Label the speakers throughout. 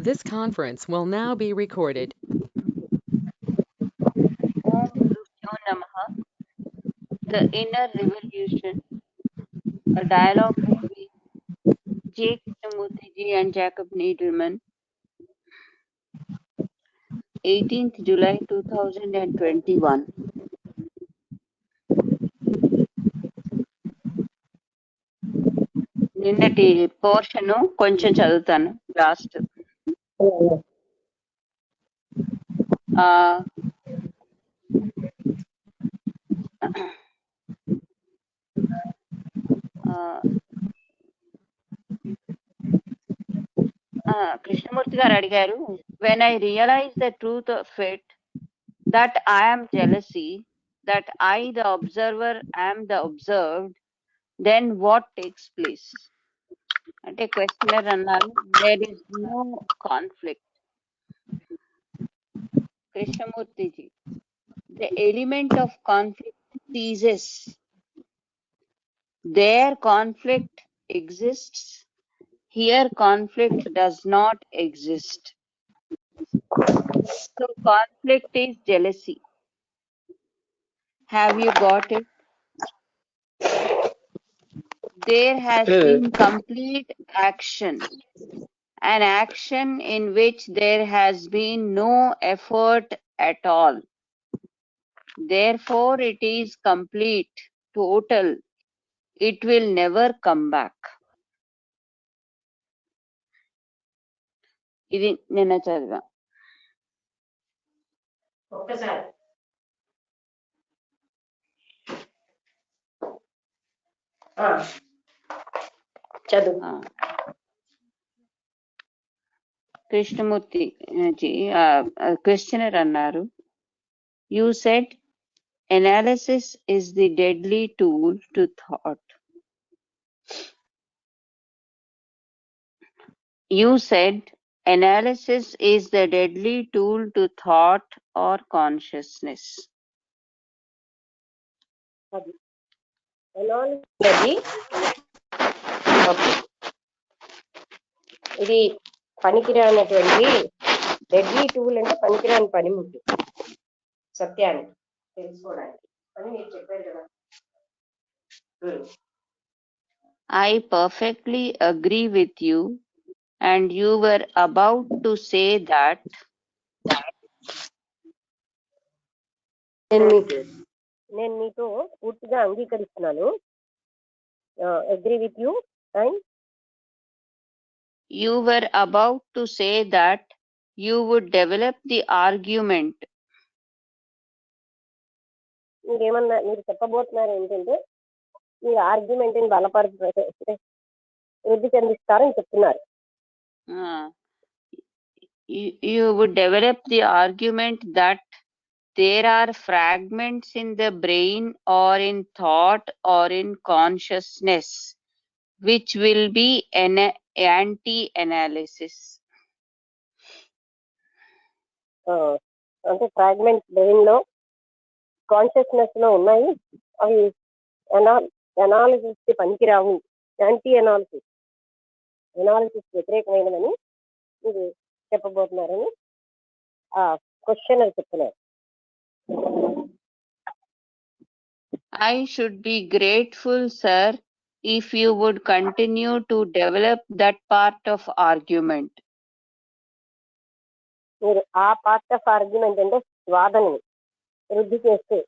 Speaker 1: This conference will now be recorded.
Speaker 2: Om Gurubhyo Namaha. The Inner Revolution, a dialogue between J. Krishnamurti ji and Jacob Needleman, 18th July 2021. నిన్నటి portion కొంచెం చదువుతాను last. Krishnamurthy గారు అడిగారు, when I realize the truth of it, that I am jealousy, that I the observer am the observed, then what takes place? అంటే questionnaire అన్నారు, there is no conflict. Krishnamurti ji, the element of conflict ceases. There conflict exists, here conflict does not exist. So conflict is jealousy. Have you got it? There has been complete action, an action in which there has been no effort at all. Therefore it is complete, total. It will never come back. ఇది నిన్న చదివా.
Speaker 3: ఒక్కసారి చదువు.
Speaker 2: Krishnamurthy G questionnaire అన్నారు, you said analysis is the deadly tool to thought. You said analysis is the deadly tool to thought or consciousness.
Speaker 3: ఇది పనికిరానటువంటి deadly tool అంటే పనికిరాని పనిముట్టు సత్యాన్ని తెలుసుకోవడానికి అని మీరు చెప్పారు కదా.
Speaker 2: I perfectly agree with you, and you were about to say that.
Speaker 3: నేను మీతో పూర్తిగా అంగీకరిస్తున్నాను. Agree with you and
Speaker 2: You were about to say that you would develop the argument.
Speaker 3: మీరు చెప్పబోతున్నారు ఏంటంటే మీరు ఆర్గ్యుమెంట్ ని వృద్ధి చెందిస్తారని చెప్తున్నారు.
Speaker 2: You would develop the argument that there are fragments in the brain or in thought or in consciousness which will be an anti-analysis.
Speaker 3: అంటే fragments brain లో consciousness లో ఉన్నాయి, అవి అనాలిసిస్ కి పనికిరావు, యాంటీ అనాలిసిస్ వ్యతిరేకమైనదని మీరు చెప్పబోతున్నారని ఆ క్వశ్చన్ అని చెప్తున్నారు.
Speaker 2: I should be grateful, sir, if you would continue to develop that part of argument.
Speaker 3: మీరు ఆ పార్ట్ ఆఫ్ ఆర్గ్యుమెంట్ అంటే వాదనని వృద్ధి చేస్తే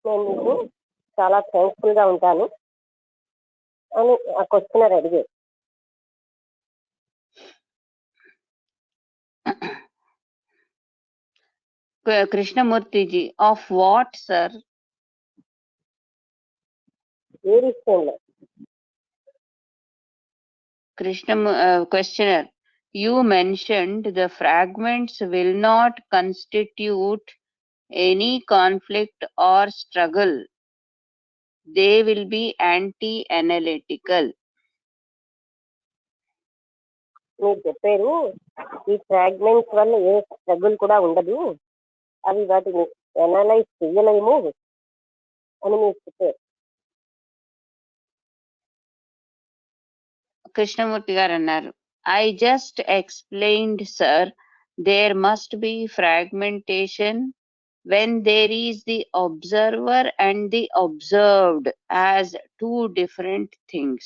Speaker 3: నేను మీకు చాలా థ్యాంక్ఫుల్ గా ఉంటాను అని ఆ క్వశ్చనర్ అడిగారు.
Speaker 2: Krishnamurti ji, of what, sir?
Speaker 3: ఏ విషయంలో?
Speaker 2: Questioner, you mentioned the fragments will not constitute any conflict or struggle. They will be anti-analytical.
Speaker 3: మీరు చెప్పారు ఈ ఫ్రాగ్మెంట్స్ వల్ల ఏ స్ట్రగుల్ కూడా ఉండదు, అవి వాటిని అనలైజ్ చేయలేము అని మీరు చెప్పారు.
Speaker 2: కృష్ణమూర్తి గారు అన్నారు, I just explained, sir, there must be fragmentation when there is the observer and the observed as two different things.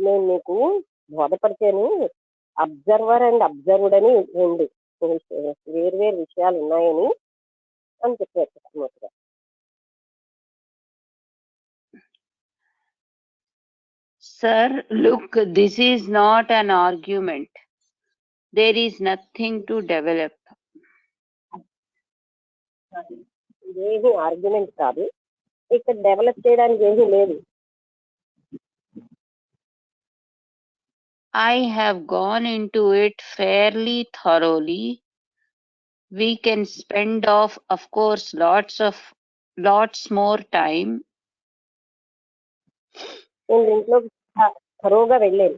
Speaker 3: నేను మీకు బోధపడితేను అబ్జర్వర్ అండ్ అబ్జర్వ్డ్ అని రెండు వేరు విషయాలు ఉన్నాయని అని చెప్పారు కృష్ణమూర్తి గారు.
Speaker 2: Sir, look, this is not an argument. There is nothing to develop.
Speaker 3: ఇదేమి ఆర్గ్యుమెంట్ కాదు, ఇక్కడ డెవలప్ చేయడానికి ఏమీ లేదు.
Speaker 2: I have gone into it fairly thoroughly. We can spend of course, lots more time.
Speaker 3: నేను దీంట్లో థరోగా వెళ్ళాను,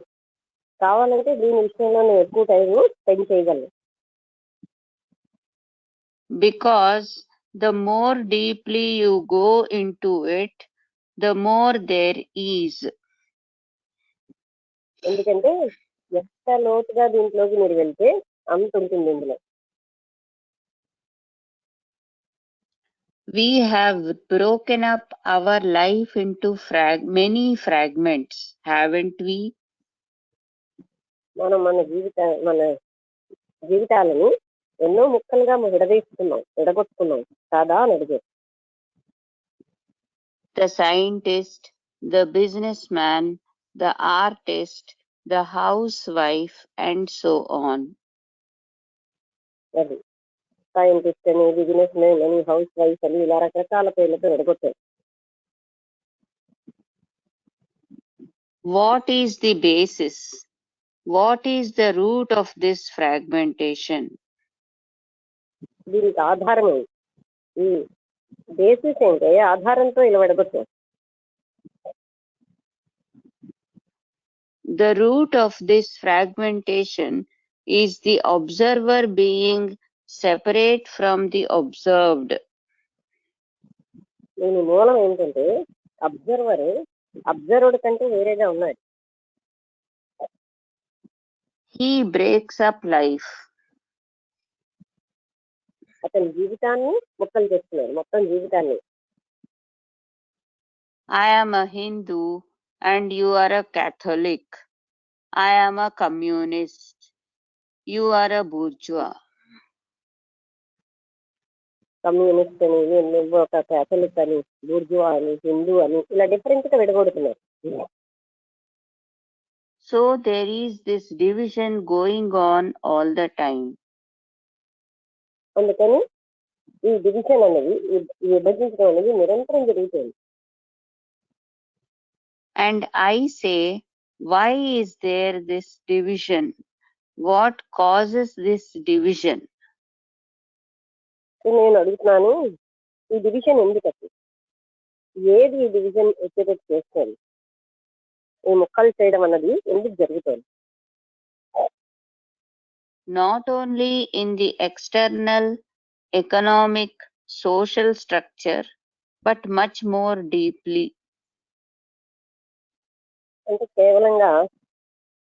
Speaker 3: కావాలంటే దీని విషయంలో నేను ఎక్కువ టైం స్పెండ్ చేయగలను.
Speaker 2: Because the more deeply you go into it, the more there is.
Speaker 3: ఎందుకంటే ఎంత లోతుగా దీంట్లోకి మీరు వెళ్తే అంత ఉంటుంది ఇందులో.
Speaker 2: We have broken up our life into many fragments, haven't we?
Speaker 3: మనం మన జీవితాలను ఎన్నో ముక్కలుగా విడగొట్టుకున్నాం కాదా అని అడిగారు.
Speaker 2: The scientist, the businessman, the artist, the housewife, and so on.
Speaker 3: అది సైంటిస్ట్ అని, బిజినెస్ మ్యాన్ అని, హౌస్ వైఫ్ అని, ఇలా రకరకాల పేర్లతో విడగొట్టారు.
Speaker 2: What is the basis? What is the root of this fragmentation?
Speaker 3: దీనికి ఆధారం ఏంటి? ఈ బేసిస్ ఏంటి? ఆధారంతో ఇలా విడగొట్టారు.
Speaker 2: The root of this fragmentation is the observer being separate from the observed.
Speaker 3: దీని మూలం ఏంటంటే అబ్జర్వర్డ్ కంటే వేరేగా ఉన్నాడు.
Speaker 2: He breaks up life.
Speaker 3: అతని జీవితాన్ని ముక్కలు చేస్తున్నాడు, మొత్తం జీవితాన్ని.
Speaker 2: I am a Hindu and you are a Catholic. I am a communist. You are a bourgeois.
Speaker 3: Communist అని, నువ్వు ఒక క్యాథలిక్ అని, బూర్జువా అని, హిందూ అని, ఇలా డిఫరెంట్ గా విడగొడుతున్నారు.
Speaker 2: So there is this division going on all the time.
Speaker 3: అందుకని ఈ డివిజన్ అనేది, ఈ విభజించడం అనేది నిరంతరం జరుగుతుంది.
Speaker 2: And I say, why is there this division? What causes this division?
Speaker 3: నేను అడుగుతున్నాను, ఈ డివిజన్ ఎందుకు? ఏది ఈ డివిజన్ వచ్చేటట్టు చేస్తుంది? ఈ ముక్కలు చేయడం అన్నది ఎందుకు జరుగుతుంది?
Speaker 2: Not only in the external economic social structure, but much more deeply.
Speaker 3: అంటే కేవలంగా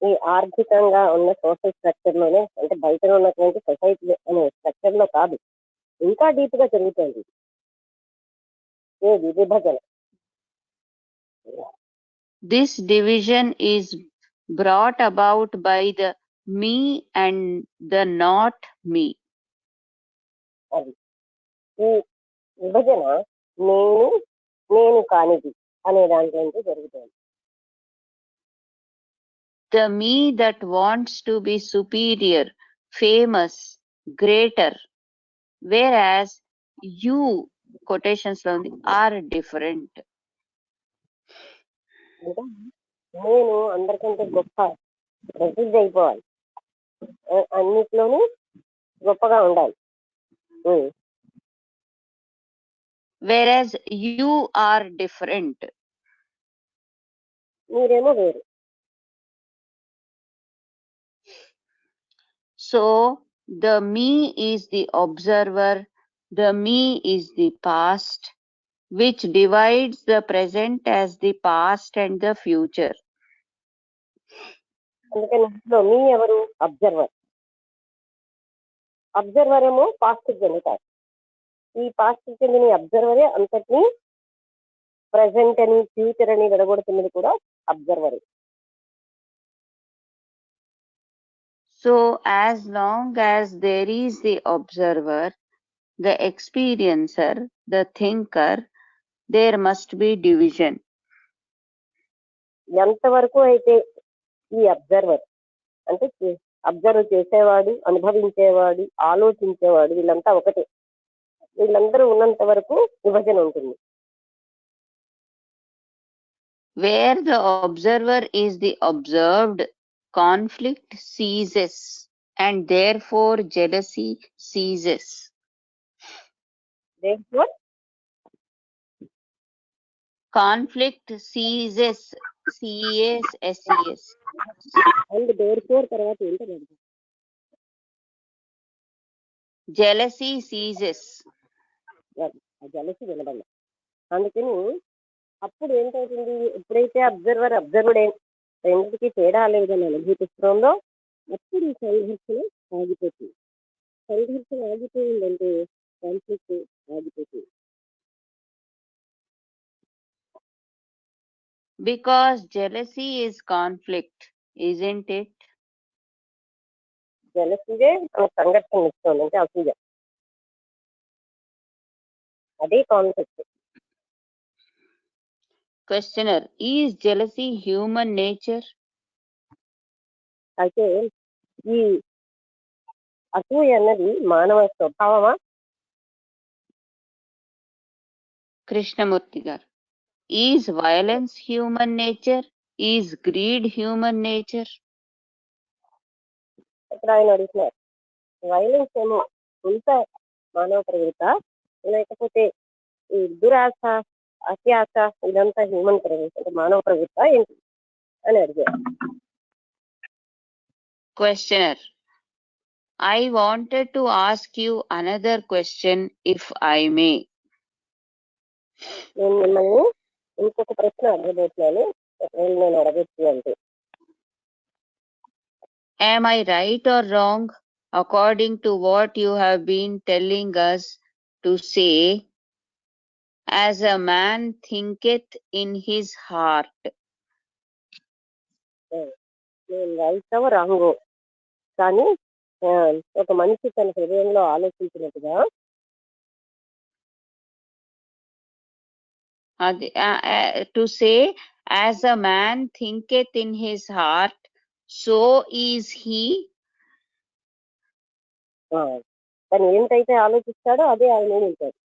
Speaker 3: ఈ ఆర్థికంగా ఉన్న సోషల్ స్ట్రక్చర్ లోనే, అంటే బయట ఉన్నటువంటి సొసైటీ అనే స్ట్రక్చర్ లో కాదు, ఇంకా డీప్ గా జరుగుతుంది ఏది విభజన.
Speaker 2: This division is brought about by the me and the not me.
Speaker 3: అది ఈ విభజన నేను కానిది అనే దాంట్లో జరుగుతుంది.
Speaker 2: The me that wants to be superior, famous, greater, whereas you, quotations lo undi, are different.
Speaker 3: అంటే నేను అందరికంటే గొప్ప, ప్రసిద్ధి అయిపోవాలి, అన్నిట్లోనూ గొప్పగా ఉండాలి.
Speaker 2: Whereas you are different.
Speaker 3: మీరేమో వేరు.
Speaker 2: So the me is the observer, the me is the past, which divides the present as the past and the future.
Speaker 3: అందుకని ఇందులో మీ ఎవరు అబ్జర్వర్. అబ్జర్వర్ ఏమో పాస్ట్ చెందుతారు. ఈ పాస్ట్ చెందిన అబ్జర్వరే అంతటినీ ప్రజెంట్ అని ఫ్యూచర్ అని విడగొడుతున్నది కూడా అబ్జర్వరే.
Speaker 2: So as long as there is the observer, the experiencer, the thinker, there must be division.
Speaker 3: ఎంతవరకు అయితే ఈ అబ్జర్వర్ అంటే అబ్జర్వ్ చేసేవాడు, అనుభవించేవాడు, ఆలోచించేవాడు వీళ్ళంతా ఒకటే. వీళ్ళందరూ ఉన్నంత వరకు విభజన ఉంటుంది.
Speaker 2: Where the observer is the observed, conflict ceases, and therefore jealousy ceases.
Speaker 3: Therefore,
Speaker 2: Conflict ceases, CASSES.
Speaker 3: And therefore తర్వాత ఏంటంటే
Speaker 2: Jealousy ceases.
Speaker 3: జలసి వినబడ. అందుకని అప్పుడు ఏంటవుతుంది, ఎప్పుడైతే అబ్జర్వర్డ్ రెండింటికి తేడా లేదని అనుభూతిస్తుందో అప్పుడు ఈ సంఘర్షణ ఆగిపోతుంది. సంఘర్షణ ఆగిపోయిందంటే కాన్ఫ్లిక్ట్ ఆగిపోతుంది.
Speaker 2: Because jealousy is conflict, isn't it?
Speaker 3: జలసిదే మన సంఘర్షణ ఇస్తుంది, అంటే అసూయ. అదే concept.
Speaker 2: Questioner, is jealousy human nature?
Speaker 3: అయితే ఈ అసూయ అన్నది మానవ స్వభావమా?
Speaker 2: Krishnamurti garu. Is violence human nature? Is greed human nature?
Speaker 3: ఇక్కడ ఆయన అడుగుతున్నారు, వైలెన్స్ ఏమో ఇంత మానవ ప్రవృత్త, లేకపోతే ఈ దురాశ, అత్యాశ ఇదంతా హ్యూమన్ ప్రవృత్తి, అంటే మానవ ప్రవృత్త ఏంటి అని అడిగారు.
Speaker 2: Questioner, I wanted to ask you another question if I may.
Speaker 3: నేను మిమ్మల్ని ఇంకొక ప్రశ్న అడగబోతున్నాను, ఒకవేళ నేను అడగచ్చు అంటే.
Speaker 2: Am I right or wrong according to what you have been telling us to say, as a man thinketh in his heart?
Speaker 3: నేను రైటో రాంగో, కానీ ఒక మనిషి తన హృదయంలో ఆలోచించినట్టుగా
Speaker 2: To say, as a man thinketh in his heart, so is he.
Speaker 3: తను ఏంటైతే ఆలోచిస్తాడో అదే ఆయన ఉంటాడు.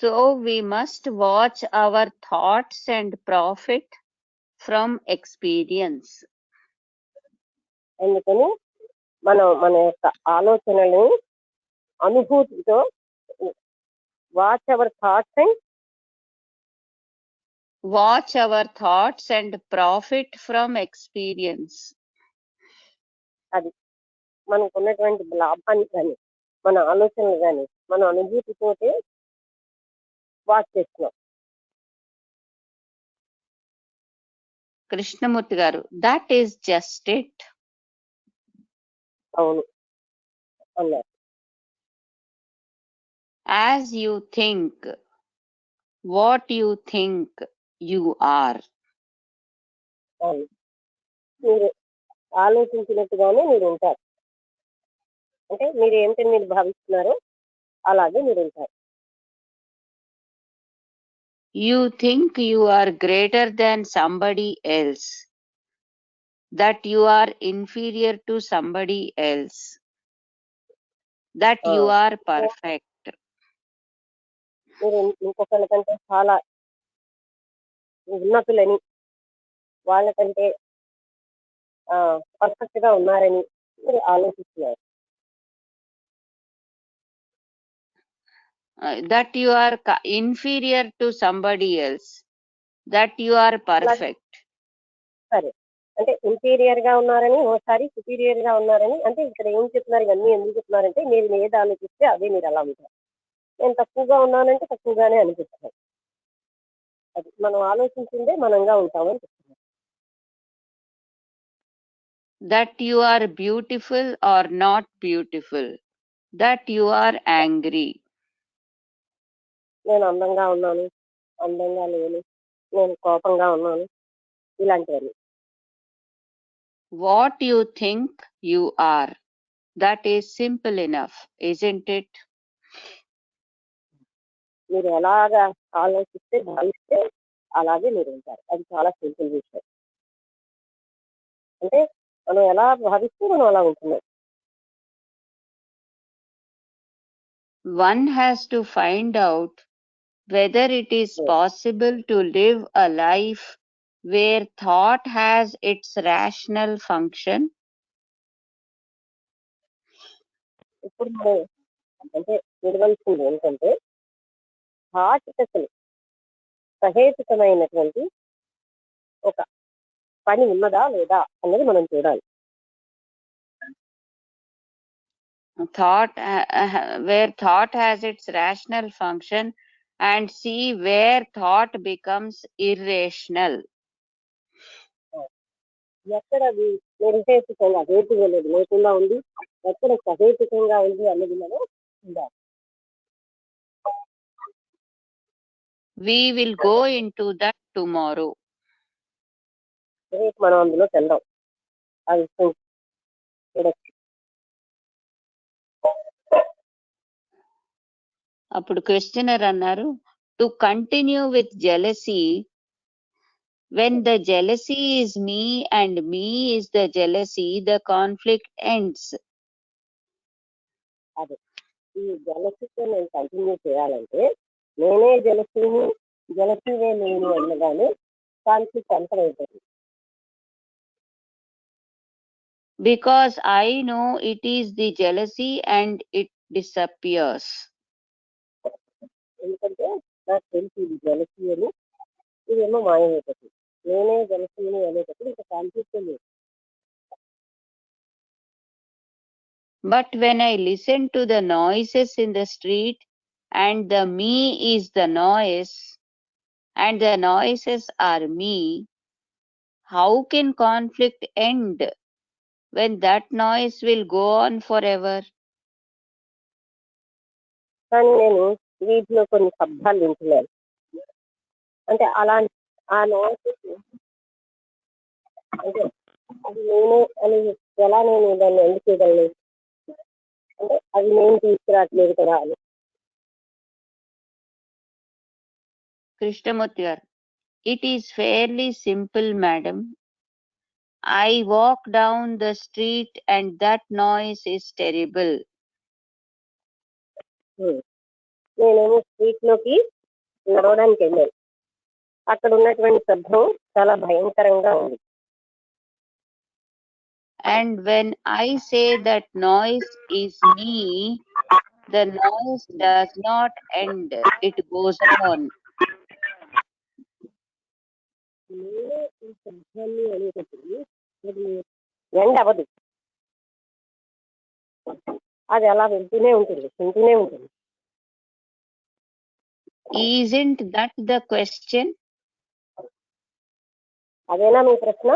Speaker 2: So we must watch our thoughts and profit from experience.
Speaker 3: అందుకని మనం మన యొక్క ఆలోచనలు అనుభూతితో watch our thoughts and
Speaker 2: Watch our thoughts and profit from experience.
Speaker 3: అది మనకు ఉన్నటువంటి లాభాన్ని కానీ మన ఆలోచనలు కానీ మన అనుభూతితోటే వాచ్ చేస్తున్నాం.
Speaker 2: Krishnamurti garu, that is just it.
Speaker 3: అవును అన్నారు.
Speaker 2: As you think, what you think you are.
Speaker 3: అవును, మీరు ఆలోచించినట్టుగానే మీరు ఉంటారు, అంటే మీరు ఏంటని మీరు భావిస్తున్నారో అలాగే మీరు ఉంటారు.
Speaker 2: You think you are greater than somebody else, that you are inferior to somebody else, that you are perfect.
Speaker 3: మీరు ఇంకొకరి కంటే చాలా ఉన్నతులని, వాళ్ళకంటే పర్ఫెక్ట్ గా ఉన్నారని మీరు ఆలోచిస్తున్నారు.
Speaker 2: That you are inferior to somebody else, that you are perfect.
Speaker 3: సరే, అంటే ఇంటీరియర్ గా ఉన్నారని, ఓసారి సుపీరియర్ గా ఉన్నారని, అంటే ఇక్కడ ఏం చెప్తున్నారు, ఇవన్నీ ఎందుకు చెప్తున్నారంటే మీరు ఏది ఆలోచిస్తే అదే మీరు అలా ఉంటారు. నేను తక్కువగా ఉన్నానంటే తక్కువగానే అనిపిస్తాను. అది మనం ఆలోచించిందే మనంగా ఉంటామని చెప్తున్నారు.
Speaker 2: That you are beautiful or not beautiful. That you are angry.
Speaker 3: నేను అందంగా ఉన్నాను, అందంగా లేను, నేను కోపంగా ఉన్నాను, ఇలాంటివన్నీ.
Speaker 2: What you think you are. That is simple enough, isn't it?
Speaker 3: మీరు ఎలాగా ఆలోచిస్తే భావిస్తే అలాగే మీరు ఉంటారు. అది చాలా సింపుల్ విషయం. అంటే మనం ఎలా భావిస్తే మనం అలా ఉంటున్నాం.
Speaker 2: One has to find out whether it is possible to live a life where thought has its rational function.
Speaker 3: ఇప్పుడు మనం అంటే విడవలసింది ఏంటంటే థాట్కి అసలు సహేతుకమైనటువంటి ఒక పని ఉన్నదా లేదా అన్నది మనం చూడాలి.
Speaker 2: Where thought has its rational function and see where thought becomes irrational.
Speaker 3: ఎక్కడ అది నిర్హేతుకంగా హేతుగా లేకుండా ఉంది, ఎక్కడ సహేతుకంగా ఉంది అన్నది మనం చూడాలి.
Speaker 2: We will go into that tomorrow.
Speaker 3: రేపు మనం అందులోకి వెళ్దాం. ఆ విషయం చూడొచ్చు.
Speaker 2: అప్పుడు క్వశ్చనర్ అన్నారు, to continue with jealousy when the jealousy is me and me is the jealousy, the conflict ends.
Speaker 3: అదే ఈ జలసీతో నేను కంటిన్యూ చేయాలంటే నేనే జలసీని జలసీనే నేను అన్నదాన్ని conflict అంతమైపోతుంది.
Speaker 2: Because I know it is the jealousy and it disappears.
Speaker 3: ఎందుకంటే నాకు తెలిసి ఇది జలసీ అని, ఇదేమో మాయమైపోతుంది. నేనే జలసీని అనేటప్పుడు ఇంకా కాన్ఫ్లిక్ట్ లేదు.
Speaker 2: But when I listen to the noises in the street and the me is the noise and the noises are me, how can conflict end when that noise will go on forever?
Speaker 3: కానీ నేను వీటిలో కొన్ని శబ్దాలు వింటున్నాను. అంటే అలాంటి ఆ noise అంటే అది నేనే అని ఎలా నేను దాన్ని ఎందుకు చేయగలను, అంటే అది నేను తీసుకురావట్లేదు కదా అని.
Speaker 2: Krishnamurti garu, it is fairly simple, madam. I walk down the street and that noise is terrible.
Speaker 3: నేనేమో స్ట్రీట్ లోకి నడవడానికి వెళ్ళాను. అక్కడ ఉన్నటువంటి శబ్దం చాలా భయంకరంగా ఉంది.
Speaker 2: And when I say that noise is me, the noise does not end, it goes on.
Speaker 3: నేనే ఈ శబ్దాన్ని అనేటప్పుడు అది ఎండ్ అవ్వదు, అది అలా వింటూనే ఉంటుంది, వింటూనే ఉంటుంది.
Speaker 2: Isn't that the question?
Speaker 3: అదేనా మీ ప్రశ్న?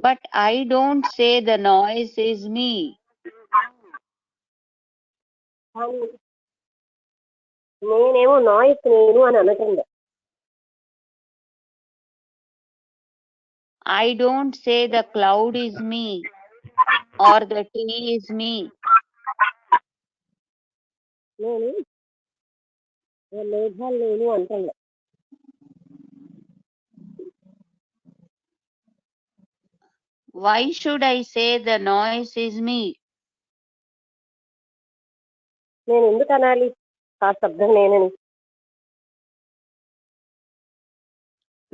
Speaker 2: But I don't say the noise is me.
Speaker 3: కానీ నేనేమో నాయిస్ నేను అని అనకుండా.
Speaker 2: I don't say the cloud is me or the tree is me.
Speaker 3: నేను మేఘాలు నేను అంటున్నా.
Speaker 2: Why should I say the noise is me?
Speaker 3: నేను ఎందుకు అనాలి ఆ శబ్దం నేనని?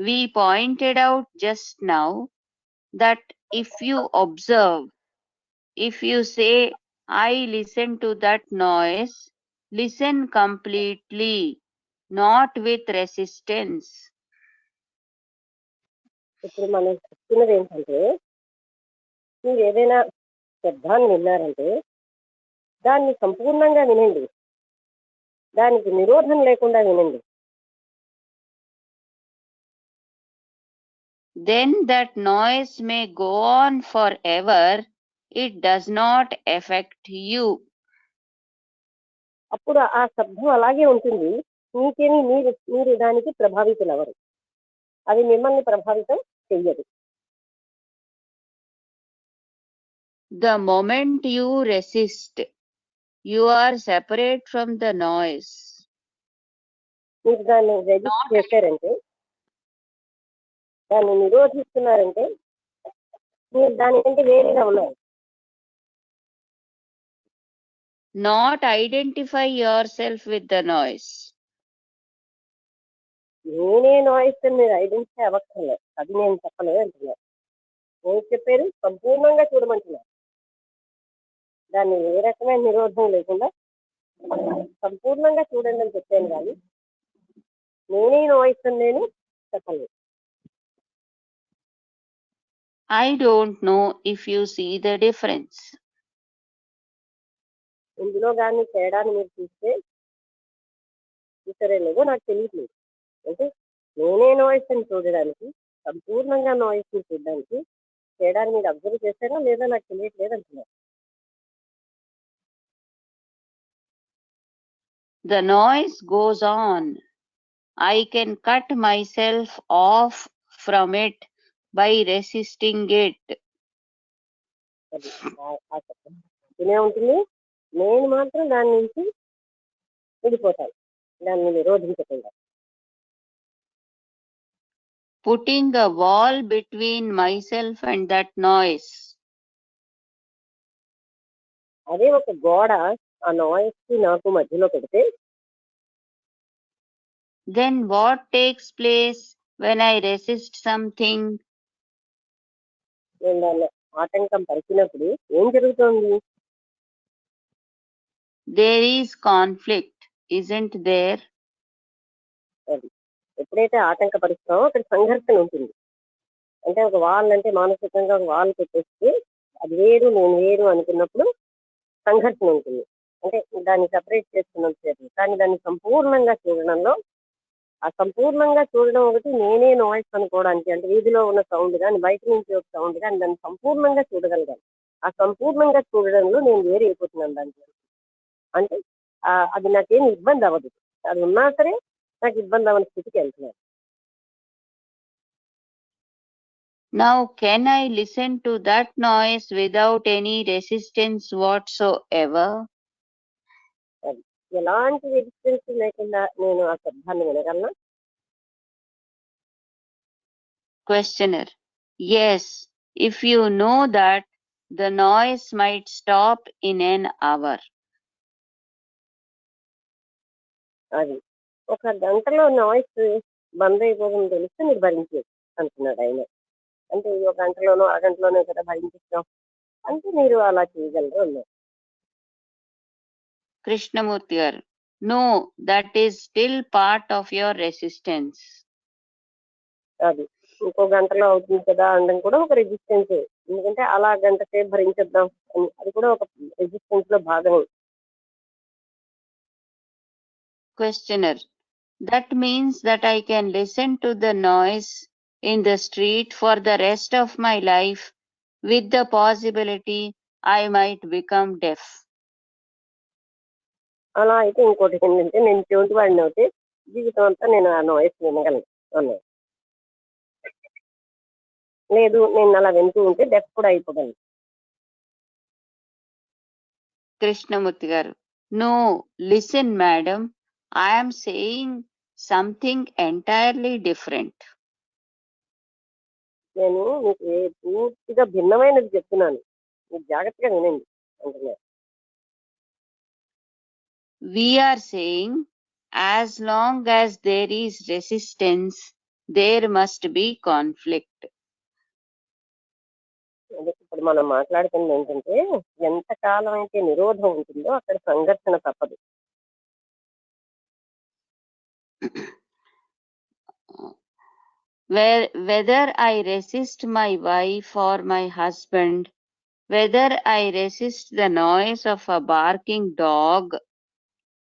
Speaker 2: We pointed out just now that if you observe, if you say, I listen to that noise, listen completely, not with resistance.
Speaker 3: ఇప్పుడు మనం చెప్తున్నది ఏంటంటే మీరు ఏదైనా శబ్దాన్ని విన్నారంటే దాన్ని సంపూర్ణంగా వినండి, దానికి నిరోధం లేకుండా వినండి.
Speaker 2: then that noise may go on forever. It does not affect you.
Speaker 3: అప్పుడు ఆ శబ్దం అలాగే ఉంటుంది, మీకేమి మీరు దానికి ప్రభావితులు ఎవరు, అది మిమ్మల్ని ప్రభావితం చెయ్యదు.
Speaker 2: The moment you resist, you are separate from the noise.
Speaker 3: మీరు దాన్ని రెజిస్ట్ చేశారంటే, దాన్ని నిరోధిస్తున్నారంటే మీరు దానికంటే వేరేగా ఉన్నారు.
Speaker 2: Not identify yourself with the noise.
Speaker 3: నేనే నాయిస్ అని మీరు ఐడెంటిఫై అవ్వక్కర్లేదు, అది నేను చెప్పలేదు అంటున్నారు. నేను చెప్పారు సంపూర్ణంగా చూడమంటున్నారు. దాన్ని ఏ రకమైన నిరోధం లేకుండా సంపూర్ణంగా చూడండి అని చెప్పాను, కానీ నేనే నాయిస్ అని నేను చెప్పలేదు.
Speaker 2: I don't know if you see the difference.
Speaker 3: ఇందులో కానీ తేడాన్ని మీరు చూసారే లేదో నాకు తెలియట్లేదు. అంటే నేనే నాయిస్ అని చూడడానికి, సంపూర్ణంగా నాయిస్ ని చూడడానికి తేడాన్ని మీరు అబ్జర్వ్ చేశారా లేదా నాకు తెలియట్లేదు అంటున్నారు.
Speaker 2: The noise goes on. I can cut myself off from it by resisting it.
Speaker 3: అది ఆ శబ్దం వినే ఉంటుంది, నేను మాత్రం దాని నుంచి విడిపోతాను, దాన్ని నిరోధించకుండా.
Speaker 2: Putting a wall between myself and that noise.
Speaker 3: అదే ఒక గోడ ఆ నాయిస్ కి నాకు మధ్యలో పెడితే,
Speaker 2: Then what takes place when I resist something?
Speaker 3: నేను దాన్ని ఆటంకం పరిచినప్పుడు ఏం జరుగుతోంది?
Speaker 2: There is conflict, isn't there?
Speaker 3: అది ఎప్పుడైతే ఆటంకపరుస్తామో అక్కడ సంఘర్షణ ఉంటుంది. అంటే ఒక వాల్ అంటే మానసికంగా ఒక వాల్ పెట్టేస్తే అది వేరు నేను వేరు అనుకున్నప్పుడు సంఘర్షణ ఉంటుంది. అంటే దాన్ని సపరేట్ చేస్తున్నంతసేపు, కానీ దాన్ని సంపూర్ణంగా చూడడంలో, ఆ సంపూర్ణంగా చూడడం ఒకటి నేనే నాయిస్ అనుకోవడానికి, అంటే వీధిలో ఉన్న సౌండ్ కానీ బయట నుంచి ఒక సౌండ్ కానీ దాన్ని సంపూర్ణంగా చూడగలగాలి. ఆ సంపూర్ణంగా చూడడంలో నేను వేరు అయిపోతున్నాను దాంట్లో. అంటే అది నాకేం ఇబ్బంది అవ్వదు, అది ఉన్నా సరే నాకు ఇబ్బంది అవ్వని స్థితికి వెళ్తున్నాను.
Speaker 2: Now, can I listen to that noise without any resistance whatsoever?
Speaker 3: అది ఎలాంటి రెసిస్టెన్స్ లేకుండా నేను ఆ శబ్దాన్ని వినగలనా?
Speaker 2: Questioner. Yes, if you know that the noise might stop in an hour.
Speaker 3: అది ఒక గంటలో నాయిస్ బంద్ అయిపోతుందని తెలిస్తే మీరు భరించవచ్చు అంటున్నాడు ఆయన. అంటే ఒక గంటలోనో అరగంటలోనో కదా భరించాం అంటే మీరు అలా చేయగలరు అన్నారు.
Speaker 2: Krishnamurti garu. No, that is still part of your resistance.
Speaker 3: అది ఇంకో గంటలో అవుతుంది కదా అనడం కూడా ఒక రెసిస్టెన్స్, ఎందుకంటే అలా గంట సేపు భరించేద్దాం అని అది కూడా ఒక రెసిస్టెన్స్ లో భాగమే.
Speaker 2: Questioner. That means that I can listen to the noise in the street for the rest of my life with the possibility I might become deaf.
Speaker 3: అలా అయితే ఇంకోటి ఏంటంటే నేను చెవిటి వాడిని అయితే జీవితం అంతా నేను ఆ నాయిస్ వినగలను అన్నారు. లేదు నేను అలా వింటూ ఉంటే డెఫ్ కూడా అయిపోగలను.
Speaker 2: Krishnamurti garu. No, listen madam, I am saying something entirely different.
Speaker 3: నేను మీకు పూర్తిగా భిన్నమైనది చెప్తున్నాను, మీరు జాగ్రత్తగా వినండి అంటున్నారు.
Speaker 2: We are saying as long as there is resistance, there must be conflict.
Speaker 3: ఇప్పుడు మనం మాట్లాడుతున్నది ఏంటంటే ఎంత కాలం అయితే నిరోధం ఉంటుందో అక్కడ సంఘర్షణ తప్పదు.
Speaker 2: Whether I resist my wife or my husband, whether I resist the noise of a barking dog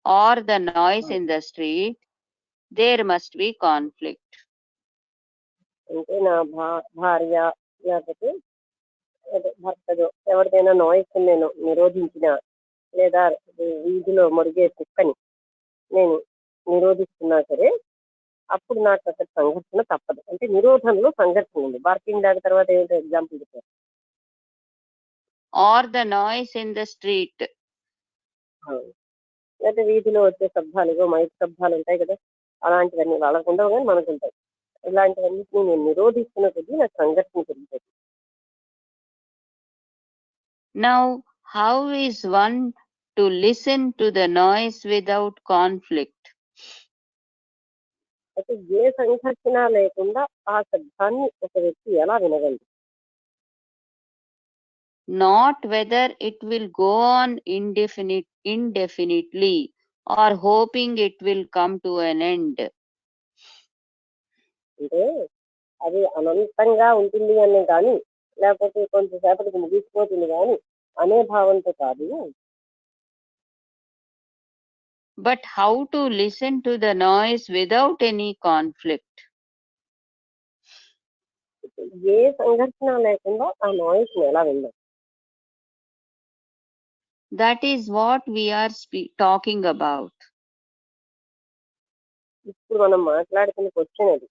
Speaker 2: or the noise in the street, there must be conflict.
Speaker 3: అంటే నా భార్య లేకపోతే భర్తదో ఎవరిదైనా నాయిస్ నేను నిరోధించిన, లేదా వీధిలో మొరిగే కుక్కని నేను నిరోధిస్తున్నా సరే అప్పుడు నాకు అక్కడ సంఘర్షణ తప్పదు. అంటే నిరోధంలో సంఘర్షణ ఉంది. బార్కింగ్ దాని తర్వాత ఏంటో ఎగ్జాంపుల్ చెప్పారు.
Speaker 2: or the noise in the street.
Speaker 3: లేకపోతే వీధిలో వచ్చే శబ్దాలు, మైక్ శబ్దాలు ఉంటాయి కదా, అలాంటివన్నీ వాళ్ళకు ఉండవు కానీ మనకు ఉంటాయి. ఇలాంటివన్నిటిని నేను నిరోధిస్తున్న కొద్దీ నాకు సంఘర్షణ పెరుగుతుంది.
Speaker 2: Now, how is one to listen to the noise without conflict?
Speaker 3: అయితే ఏ సంఘర్షణ లేకుండా ఆ శబ్దాన్ని ఒక వ్యక్తి ఎలా వినగలడు?
Speaker 2: Not whether it will go on indefinitely or hoping it will come to an end.
Speaker 3: అంటే అది అనంతంగా ఉంటుంది అని కానీ, లేకపోతే కొంచెంసేపటికి ముగిసిపోతుంది కానీ అనే భావంతో కాదు.
Speaker 2: But how to listen to the noise without any conflict?
Speaker 3: ఏ సంఘర్షణ లేకుండా ఆ నాయిస్ ఎలా విందాం?
Speaker 2: That is what we are talking about.
Speaker 3: ఇప్పుడు మనం మాట్లాడుతున్న క్వశ్చన్ అది.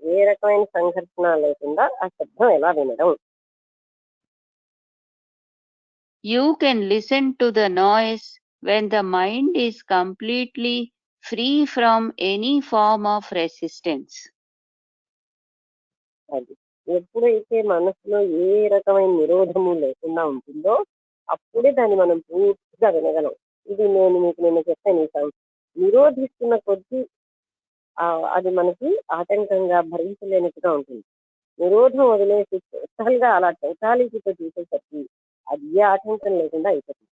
Speaker 3: ఏ రకమైన సంఘర్షణ లేకుండా ఆ శబ్దం ఎలా వినడం?
Speaker 2: You can listen to the noise when the mind is completely free from any form of resistance.
Speaker 3: అది ఎప్పుడైతే మనసులో ఏ రకమైన నిరోధము లేకుండా ఉంటుందో అప్పుడే దాన్ని మనం పూర్తిగా వినగలం. ఇది నేను మీకు నిన్న చెప్పాను. నిరోధిస్తున్న కొద్దీ అది మనకి ఆటంకంగా భరించలేనిట్టుగా ఉంటుంది. నిరోధం వదిలేసి టోటల్గా అలా టోటాలిటీతో చూసేసరికి అది ఏ ఆటంకం లేకుండా అయిపోతుంది.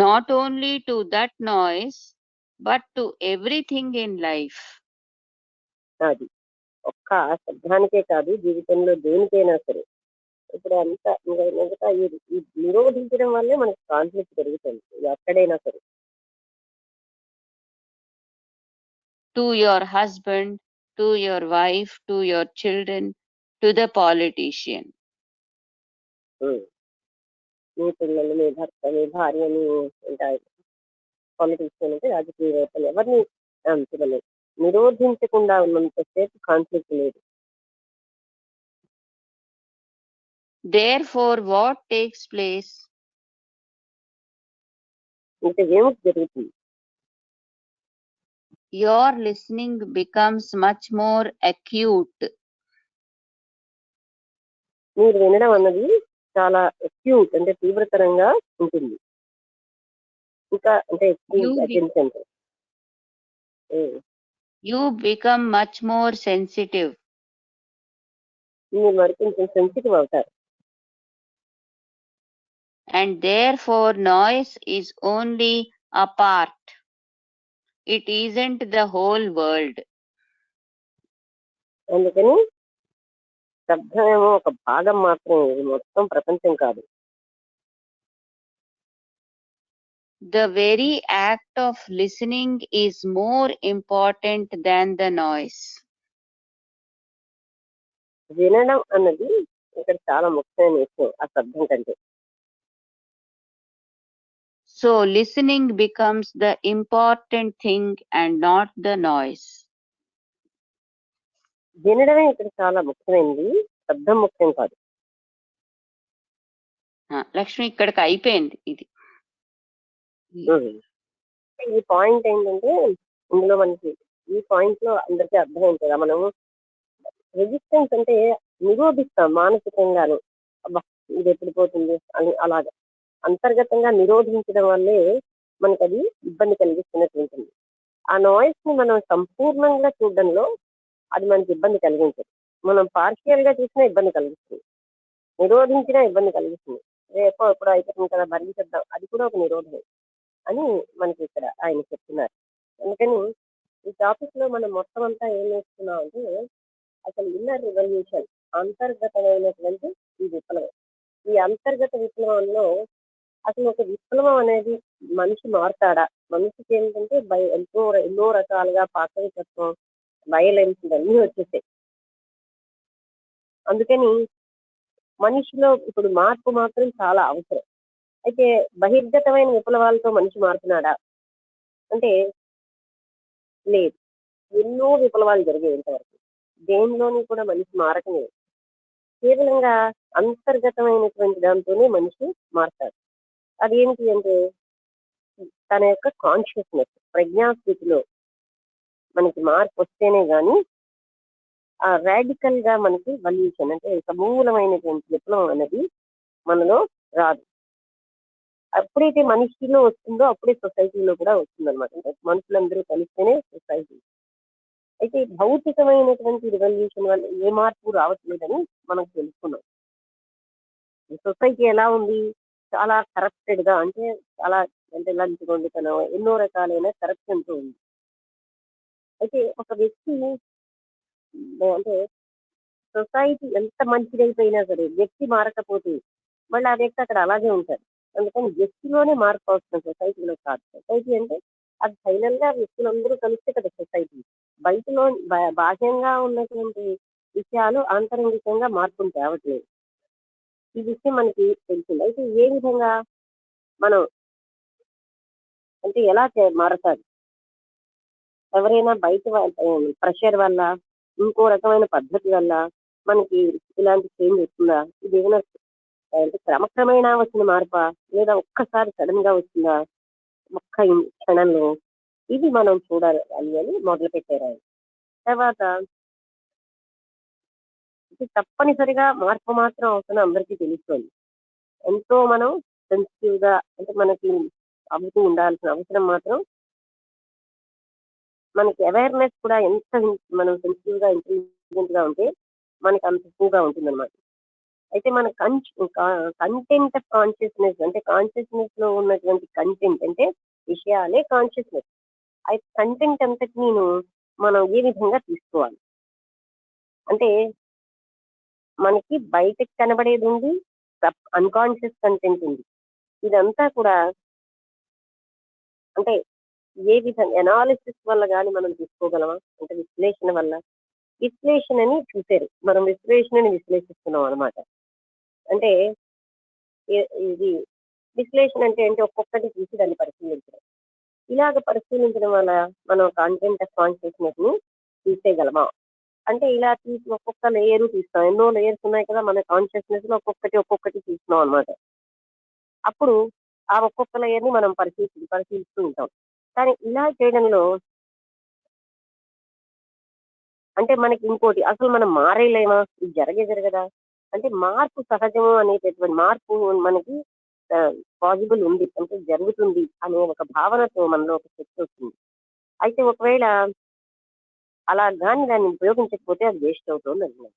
Speaker 2: Not only to that noise, but to everything in life.
Speaker 3: అది ఒక్క శబ్దానికే కాదు, జీవితంలో దేనికైనా సరే. ఇప్పుడు అంతా మిగతా ఈ నిరోధించడం వల్లే మనకి కాన్ఫ్లిక్ట్ పెరుగుతుంది ఎక్కడైనా సరే.
Speaker 2: To your husband, to your wife, to your children, to the politician.
Speaker 3: మీ పిల్లలు, మీ భర్త, మీ భార్యని ఉంటాయి. పాలిటిషియన్ అంటే రాజకీయవేత్తలు, ఎవరిని పిల్లలు నిరోధించకుండా ఉన్నంతసేపు కాన్ఫ్లిక్ట్ లేదు.
Speaker 2: Therefore, what takes place?
Speaker 3: అంటే ఏమిటి జరుగుతుంది?
Speaker 2: Your listening becomes much more acute.
Speaker 3: మీరు వినడం అన్నది చాలా అక్యూట్ అంటే తీవ్రతరంగా ఉంటుంది. ఇంకా అంటే attention.
Speaker 2: You become much more sensitive.
Speaker 3: మీరు మరి కొంచెం సెన్సిటివ్ అవుతారు.
Speaker 2: And therefore, noise is only a part. It isn't the whole world.
Speaker 3: అందుకని శబ్దమేమో ఒక భాగం మాత్రమే, ఇది మొత్తం ప్రపంచం కాదు.
Speaker 2: The very act of listening is more important than the noise.
Speaker 3: వినడం అన్నది ఇక్కడ చాలా ముఖ్యమైన విషయం ఆ శబ్దం కంటే.
Speaker 2: So listening becomes the important thing and not the noise.
Speaker 3: వినడమే ఇక్కడ చాలా ముఖ్యమైనది, శబ్దం ముఖ్యం కాదు.
Speaker 2: లక్ష్మి ఇక్కడికి అయిపోయింది ఇది.
Speaker 3: ఈ పాయింట్ ఏంటంటే ఇందులో మనకి ఈ పాయింట్ లో అందరికీ అర్థమైంది కదా, మనము రెసిస్టెన్స్ అంటే నిరోధిస్తాం మానసికంగాను. అబ్బా ఇది ఎప్పుడు పోతుంది అని అలాగా అంతర్గతంగా నిరోధించడం వల్లే మనకు అది ఇబ్బంది కలిగిస్తున్నట్టు ఉంటుంది. ఆ నాయిస్ ని మనం సంపూర్ణంగా చూడడంలో అది మనకి ఇబ్బంది కలిగించదు. మనం పార్షియల్ గా చూసినా ఇబ్బంది కలిగిస్తుంది, నిరోధించినా ఇబ్బంది కలిగిస్తుంది. రేపో ఎప్పుడో అయిపోతుంది కదా భరించేద్దాం, అది కూడా ఒక నిరోధమే అని మనకి ఇక్కడ ఆయన చెప్తున్నారు. అందుకని ఈ టాపిక్ లో మనం మొత్తం అంతా ఏం నేర్చుకున్నాం అంటే అసలు ఇన్నర్ రివల్యూషన్, అంతర్గతమైనటువంటి ఈ విప్లవం. ఈ అంతర్గత విప్లవంలో అసలు ఒక విప్లవం అనేది మనిషి మారుతాడా, మనిషికి ఏంటంటే ఎంతో ఎన్నో రకాలుగా పాశవికత్వం, వైలెన్స్ ఇవన్నీ వచ్చేసాయి. అందుకని మనిషిలో ఇప్పుడు మార్పు మాత్రం చాలా అవసరం. అయితే బహిర్గతమైన విప్లవాలతో మనిషి మారుతున్నాడా అంటే లేదు. ఎన్నో విప్లవాలు జరిగాయి ఇంతవరకు. దేనిలోని కూడా మనిషి మారకలేదు. కేవలంగా అంతర్గతమైనటువంటి దాంతోనే మనిషి మారతాడు. అదేంటి అంటే తన యొక్క కాన్షియస్నెస్, ప్రజ్ఞాస్థితిలో మనకి మార్పు వస్తేనే గాని ఆ రాడికల్ గా మనకి వల్యూషన్ అంటే సమూలమైనటువంటి విప్లవం అనేది మనలో రాదు. ఎప్పుడైతే మనిషిలో వస్తుందో అప్పుడే సొసైటీలో కూడా వస్తుందన్నమాట. అంటే మనుషులందరూ కలిస్తేనే సొసైటీ. అయితే భౌతికమైనటువంటి రివల్యూషన్ వల్ల ఏ మార్పు రావట్లేదని మనకు తెలుసుకున్నాం. ఈ సొసైటీ ఎలా ఉంది? చాలా కరప్టెడ్ గా, అంటే చాలా అంటే లంచగొండితనం, ఎన్నో రకాలైన కరప్షన్ తో ఉంది. అయితే ఒక వ్యక్తి అంటే సొసైటీ ఎంత మంచిదైపోయినా సరే వ్యక్తి మారకపోతే మళ్ళీ ఆ వ్యక్తి అక్కడ అలాగే ఉంటాడు. అందుకని వ్యక్తిలోనే మార్పు అవసరం, సొసైటీలో కాదు. సొసైటీ అంటే అది ఫైనల్ గా వ్యక్తులందరూ కలిస్తే కదా సొసైటీ. బయటలో బాహ్యంగా ఉన్నటువంటి విషయాలు ఆంతరంగికంగా మార్పులు తేవట్లేదు. ఈ విషయం మనకి తెలిసింది. అయితే ఏ విధంగా మనం అంటే ఎలా మారతారు? ఎవరైనా బయట ప్రెషర్ వల్ల, ఇంకో రకమైన పద్ధతి వల్ల మనకి ఇలాంటి చేంజ్ వస్తుందా? ఇది ఏమైనా అంటే క్రమక్రమేణా వచ్చిన మార్పా, లేదా ఒక్కసారి సడన్ గా వచ్చిందా ఒక్క క్షణంలో? ఇది మనం చూడాలి అని మొదలు పెట్టారు ఆయన. తర్వాత ఇది తప్పనిసరిగా మార్పు మాత్రం అవసరం అందరికీ తెలుస్తుంది. ఎంతో మనం సెన్సిటివ్ గా అంటే మనకి అవుతూ ఉండాల్సిన అవసరం మాత్రం, మనకి అవేర్నెస్ కూడా ఎంత మనం సెన్సిటివ్ గా ఇంటెలిజెంట్ గా ఉంటే మనకి అంత ఎక్కువగా ఉంటుందన్నమాట. అయితే మన కంటెంట్ ఆఫ్ కాన్షియస్నెస్ అంటే కాన్షియస్నెస్ లో ఉన్నటువంటి కంటెంట్ అంటే విషయాలే కాన్షియస్నెస్. అయితే కంటెంట్ అంతటిని మనం ఏ విధంగా తీసుకోవాలి అంటే మనకి బయటకు కనబడేది ఉంది, అన్కాన్షియస్ కంటెంట్ ఉంది. ఇదంతా కూడా అంటే ఏ విధంగా ఎనాలిసిస్ వల్ల కానీ మనం తీసుకోగలమా? అంటే విశ్లేషణ వల్ల. విశ్లేషణని చూసారు, మనం విశ్లేషణని విశ్లేషిస్తున్నాం అనమాట. అంటే ఇది విశ్లేషణ అంటే ఏంటి? ఒక్కొక్కటి తీసి దాన్ని పరిశీలించడం. ఇలాగ పరిశీలించడం వల్ల మనం కంటెంట్ ఆఫ్ కాన్షియస్నెస్ ని తీసేయగలమా? అంటే ఇలా తీసి ఒక్కొక్క లేయర్ తీస్తాం. ఎన్నో లేయర్స్ ఉన్నాయి కదా మన కాన్షియస్నెస్ లో, ఒక్కొక్కటి తీస్తున్నాం అనమాట. అప్పుడు ఆ ఒక్కొక్క లేయర్ ని మనం పరిశీలిస్తూ ఉంటాం. కానీ ఇలా చేయడంలో అంటే మనకి ఇంకోటి, అసలు మనం మారేయలేమా? ఇది జరగదా? అంటే మార్పు సహజము అనేటటువంటి మార్పు మనకి పాసిబుల్ ఉంది, అంటే జరుగుతుంది అనే ఒక భావనతో మనలో ఒక శక్తి వస్తుంది. అయితే ఒకవేళ అలా కానీ దాన్ని ఉపయోగించకపోతే అది వేస్ట్ అవుతుంది అంటున్నాను.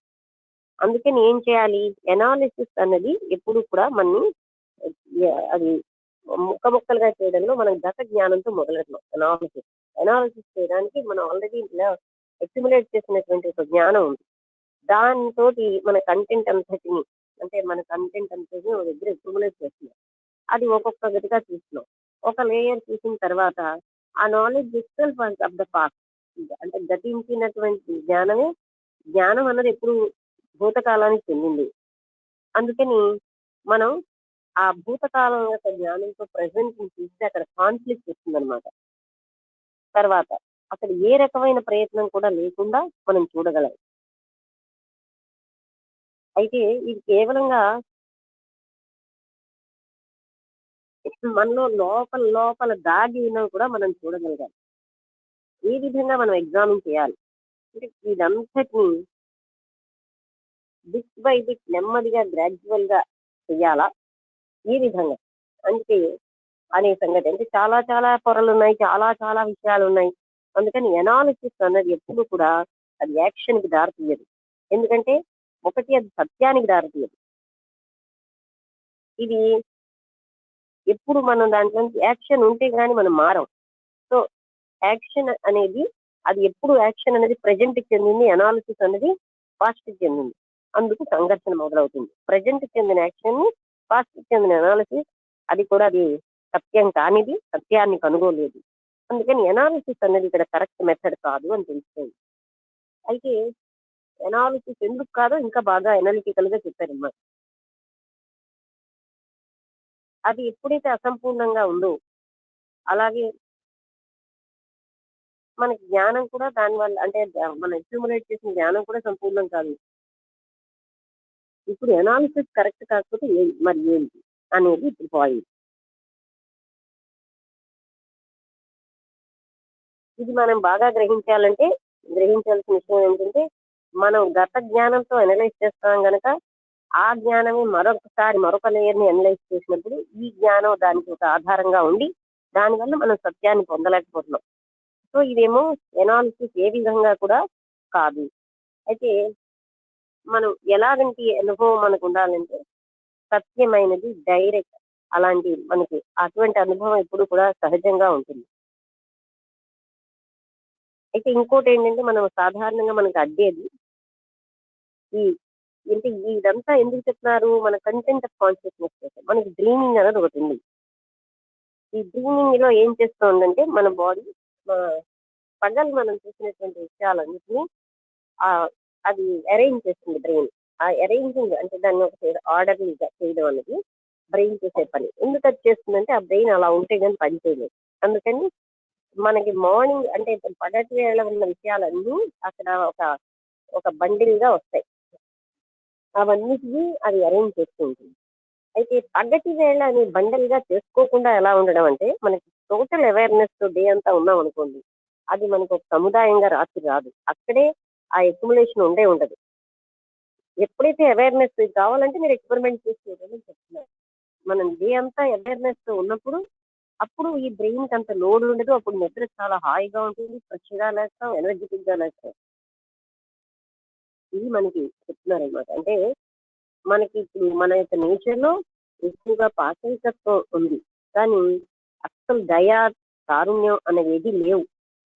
Speaker 3: అందుకని ఏం చేయాలి? ఎనాలిసిస్ అన్నది ఎప్పుడు కూడా మనని అది ముక్కలుగా చేయడంలో మనం గత జ్ఞానంతో మొదలెడతాం. ఎనాలిసిస్ చేయడానికి మనం ఆల్రెడీ అక్యుములేట్ చేసినటువంటి ఒక జ్ఞానం ఉంది. దాంతో మన కంటెంట్ అంతటిని ఒక దగ్గర అక్యుములేట్ చేస్తున్నాం. అది ఒక్కొక్క గదిగా చూస్తున్నాం. ఒక లేయర్ చూసిన తర్వాత ఆ knowledge itself of the past, అంటే గతించినటువంటి జ్ఞానం అన్నది ఎప్పుడు భూతకాలానికి చెందింది. అందుకని మనం ఆ భూతకాలం యొక్క జ్ఞానంతో ప్రజెంట్ చూస్తే అక్కడ కాన్ఫ్లిక్ట్ వస్తుందన్నమాట. తర్వాత అక్కడ ఏ రకమైన ప్రయత్నం కూడా లేకుండా మనం చూడగలం. అయితే ఇది కేవలంగా మనలో లోపల దాగి ఉన్నవి కూడా మనం చూడగలగాలి. ఈ విధంగా మనం ఎగ్జామిన్ చేయాలి. అంటే ఇదంతటిని బిట్ బై బిట్ నెమ్మదిగా గ్రాడ్యువల్ గా చెయ్యాలా? ఈ విధంగా అంటే అనే సంగతి. అంటే చాలా చాలా పొరలు ఉన్నాయి, చాలా చాలా విషయాలు ఉన్నాయి. అందుకని ఎనాలిసిస్ అన్నది ఎప్పుడు కూడా అది యాక్షన్ కి దారితీయదు. ఎందుకంటే ఒకటి, అది సత్యానికి దారితీయదు. ఇది ఎప్పుడు మనం దాంట్లో యాక్షన్ ఉంటే గానీ మనం మారం. సో యాక్షన్ అనేది అది ఎప్పుడు యాక్షన్ అనేది ప్రజెంట్ కి చెందింది, ఎనాలిసిస్ అనేది పాస్ట్ కి చెందింది. అందుకు సంఘర్షణ మొదలవుతుంది. ప్రజెంట్ కి చెందిన యాక్షన్ ని, పాస్ట్ కి చెందిన ఎనాలిసిస్ అది కూడా అది సత్యం కానిది, సత్యాన్ని కనుగోలేదు. అందుకని ఎనాలిసిస్ అనేది ఇక్కడ కరెక్ట్ మెథడ్ కాదు అని తెలుస్తుంది. అయితే ఎనాలిసిస్ ఎందుకు కాదో ఇంకా బాగా అనలిటికల్ గా చెప్పారన్నమాట. అది ఎప్పుడైతే అసంపూర్ణంగా ఉందో అలాగే మనకి జ్ఞానం కూడా దానివల్ల అంటే మనం అక్యూములేట్ చేసిన జ్ఞానం కూడా సంపూర్ణం కాదు. ఇప్పుడు ఎనాలిసిస్ కరెక్ట్ కాకపోతే మరి ఏంటి అనేది ఇప్పుడు పాయింట్. ఇది మనం బాగా గ్రహించాల్సిన విషయం ఏంటంటే మనం గత జ్ఞానంతో అనలైజ్ చేస్తాం గనక ఆ జ్ఞానమే మరొక లేయర్ని అనలైజ్ చేసినప్పుడు ఈ జ్ఞానం దానికి ఒక ఆధారంగా ఉండి దానివల్ల మనం సత్యాన్ని పొందలేకపోతున్నాం. సో ఇదేమో ఎనాలిసిస్ ఏ విధంగా కూడా కాదు. అయితే మనం ఎలాగంటి అనుభవం మనకు ఉండాలంటే సత్యమైనది డైరెక్ట్ అలాంటి మనకి అటువంటి అనుభవం ఎప్పుడు కూడా సహజంగా ఉంటుంది. అయితే ఇంకోటి ఏంటంటే మనం సాధారణంగా మనకు అడ్డేది ఈ అంటే ఇదంతా ఎందుకు చెప్తున్నారు మన కంటెంట్ ఆఫ్ కాన్షియస్నెస్ కోసం మనకి డ్రీమింగ్ అనేది ఒకటి ఉంది. ఈ డ్రీమింగ్ లో ఏం చేస్తుందంటే మన బాడీ పగలు మనం చూసినటువంటి విషయాలన్నింటినీ అది అరేంజ్ చేస్తుంది బ్రెయిన్. ఆ అరేంజింగ్ అంటే దాన్ని ఒక ఆర్డర్లీగా చేయడం అనేది బ్రెయిన్ చేసే పని. ఎందుకు అది చేస్తుందంటే ఆ బ్రెయిన్ అలా ఉంటే కానీ పని చేయలేదు. అందుకని మనకి మార్నింగ్ అంటే పగటి వేళ ఉన్న విషయాలన్నీ అక్కడ ఒక ఒక బండిల్ గా వస్తాయి. అవన్నిటినీ అది అరేంజ్ చేస్తూ ఉంటుంది. అయితే పగటి వేళ అని బండల్ గా చేసుకోకుండా ఎలా ఉండడం అంటే మనకి టోటల్ అవేర్నెస్ డే అంతా ఉన్నాం అనుకోండి, అది మనకు ఒక సముదాయంగా రాత్రి రాదు. అక్కడే ఆ ఎక్యుములేషన్ ఉండదు. ఎప్పుడైతే అవేర్నెస్ కావాలంటే మీరు ఎక్స్పెరిమెంట్ చేసి చూడండి చెప్తున్నారు. మనం డే అంతా అవేర్నెస్ తో ఉన్నప్పుడు అప్పుడు ఈ బ్రెయిన్ కి అంత లోడ్ ఉండదు. అప్పుడు నిద్ర చాలా హాయిగా ఉంటుంది, ఫ్రెష్ గా లేస్తాం, ఎనర్జెటిక్ గా లేస్తాం. ఇది మనకి చెప్తున్నారు అనమాట. అంటే మనకి ఇప్పుడు మన యొక్క నేచర్ లో ఎక్కువగా పాశవికత్వం ఉంది, కానీ అస్సలు దయా కారుణ్యం అనేవి ఏది లేవు.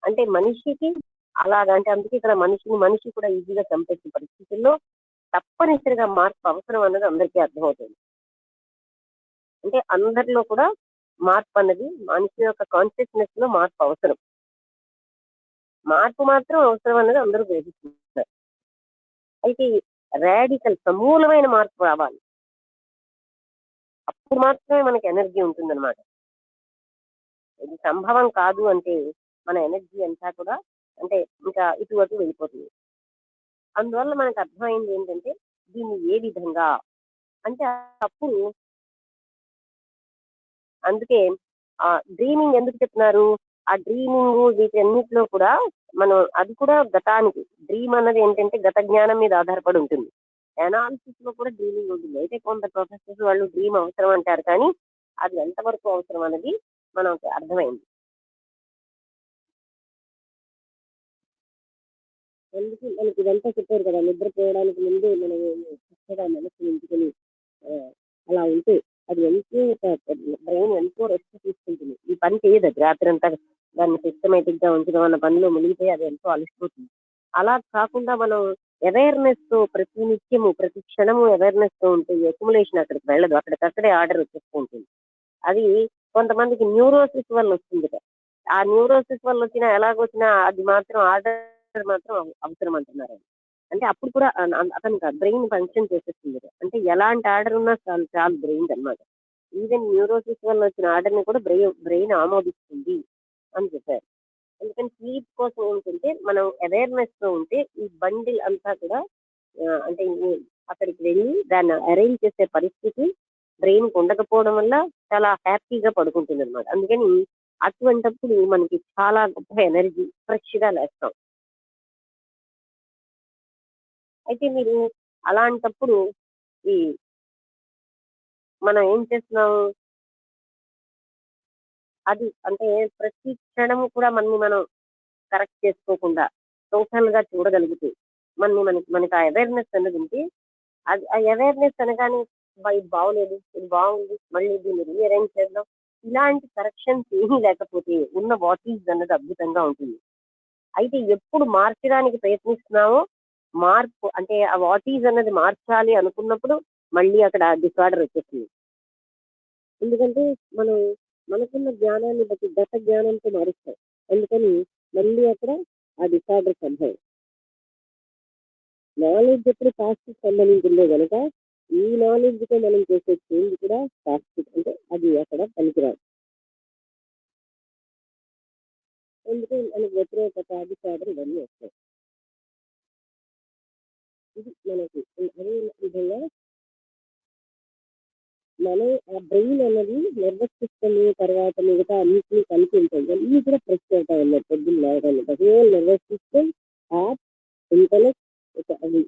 Speaker 3: అంటే మనిషికి అలాగంటే అందుకే ఇక్కడ మనిషి కూడా ఈజీగా చంపేసిన పరిస్థితుల్లో తప్పనిసరిగా మార్పు అవసరం అన్నది అందరికీ అర్థమవుతుంది. అంటే అందరిలో కూడా మార్పు అన్నది మనిషి యొక్క కాన్షియస్నెస్ లో మార్పు అవసరం. మార్పు మాత్రం అవసరం అన్నది అందరూ గ్రహిస్తున్నారు. అయితే రాడికల్ సమూలమైన మార్పు రావాలి. అప్పుడు మాత్రమే మనకి ఎనర్జీ ఉంటుందన్నమాట. ఇది సంభవం కాదు అంటే మన ఎనర్జీ అంతా కూడా అంటే ఇంకా ఇటు అటు వెళ్ళిపోతుంది. అందువల్ల మనకు అర్థమైంది ఏంటంటే దీన్ని ఏ విధంగా అంటే అప్పుడు అందుకే ఆ డ్రీమింగ్ ఎందుకు చెప్తున్నారు, ఆ డ్రీమింగ్ వీటన్నిటిలో కూడా మనం అది కూడా గతానికి డ్రీమ్ అన్నది ఏంటంటే గత జ్ఞానం మీద ఆధారపడి ఉంటుంది. అనాలిసిస్ లో కూడా డ్రీమింగ్ ఉంటుంది. అయితే కొంత ప్రొఫెసర్స్ వాళ్ళు డ్రీమ్ అవసరం అంటారు, కానీ అది ఎంతవరకు అవసరం అనేది మనకు అర్థమైంది. అందుకే మనకి ఇదంతా చెప్పారు కదా, నిద్రపోవడానికి ముందు మనం చక్కగా మనసు ఉంచుకొని అలా ఉంటే అది ఎంతో బ్రెయిన్ ఎంతో రెస్ట్ తీసుకుంటుంది. ఈ పని చేయదు అది రాత్రి అంతా దాన్ని సిస్టమేటిక్ గా ఉంచడం అన్న పనిలో మునిగితే అది ఎంతో అలసిపోతుంది. అలా కాకుండా మనం అవేర్నెస్ తో ప్రతి నిత్యము ప్రతి క్షణము అవేర్నెస్ తో ఉంటే అక్యుములేషన్ అక్కడికి వెళ్ళదు, అక్కడికక్కడే ఆర్డర్ వచ్చేస్తూ ఉంటుంది. అది కొంతమందికి న్యూరోసిస్ వల్ల వస్తుంది కదా. ఆ న్యూరోసిస్ వల్ల వచ్చినా ఎలాగొచ్చినా అది మాత్రం ఆర్డర్ మాత్రం అవసరం అంటున్నారు. అంటే అప్పుడు కూడా అతనికి బ్రెయిన్ ఫంక్షన్ చేసేస్తుంది. అంటే ఎలాంటి ఆర్డర్ ఉన్నా చాలు చాలు బ్రెయిన్ అన్నమాట. ఈవెన్ న్యూరోసిస్ వల్ల వచ్చిన ఆర్డర్ ని కూడా బ్రెయిన్ ఆమోదిస్తుంది అని చెప్పారు. అందుకని స్లీప్ కోసం ఏంటంటే మనం అవేర్నెస్ తో ఉంటే ఈ బండిల్ అంతా కూడా అంటే అక్కడికి వెళ్ళి దాన్ని అరేంజ్ చేసే పరిస్థితి బ్రెయిన్ ఉండకపోవడం వల్ల చాలా హ్యాపీగా పడుకుంటుంది అనమాట. అందుకని అటువంటప్పుడు మనకి చాలా గొప్ప ఎనర్జీ ఫ్రెష్ గా లేస్తాం. అయితే మీరు అలాంటప్పుడు ఈ మనం ఏం చేస్తున్నాం అది అంటే ప్రతి క్షణము కూడా మనం కరెక్ట్ చేసుకోకుండా టోటల్ గా చూడగలిగితే మనకి ఆ అవేర్నెస్ అనేది ఉంటే అది ఆ అవేర్నెస్ అనగానే ఇది బాగోలేదు, ఇది బాగుంది, మళ్ళీ దీన్ని రీఅరేంజ్ చేద్దాం, ఇలాంటి కరెక్షన్స్ ఏమీ లేకపోతే ఉన్న వాట్ ఈజ్ అన్నది అద్భుతంగా ఉంటుంది. అయితే ఎప్పుడు మార్చడానికి ప్రయత్నిస్తున్నామో మార్పు అంటే ఆ వాట్ ఈజ్ అన్నది మార్చాలి అనుకున్నప్పుడు మళ్ళీ అక్కడ డిసార్డర్ వచ్చేస్తుంది. ఎందుకంటే మనం మనకున్న జ్ఞానాన్ని బట్టి గత జ్ఞానంతో మారుస్తాం. అందుకని మళ్ళీ అక్కడ ఆ డిసార్డర్ సంభవం. నాలెడ్జ్ ఎప్పుడు పాస్ట్ సంబంధించిందో కనుక ఈ నాలెడ్జ్ తో మనం చేసే చేంజ్ కూడా పాస్ట్, అంటే అది అక్కడ పనికిరాదు. అందుకే మనకు వ్యతిరేకత డిసార్డర్ ఇవన్నీ వస్తాయి. ఇది మనకి అదే విధంగా మనం ఆ బ్రెయిన్ అన్నది నర్వస్ సిస్టమ్ తర్వాత మిగతా అన్నింటినీ కలిపి ఉంటుంది. అన్నీ కూడా ప్రెస్ అవుతాయి అన్నమాట పొద్దున్న లేవగానే. Whole nervous system, heart, intellect అవి.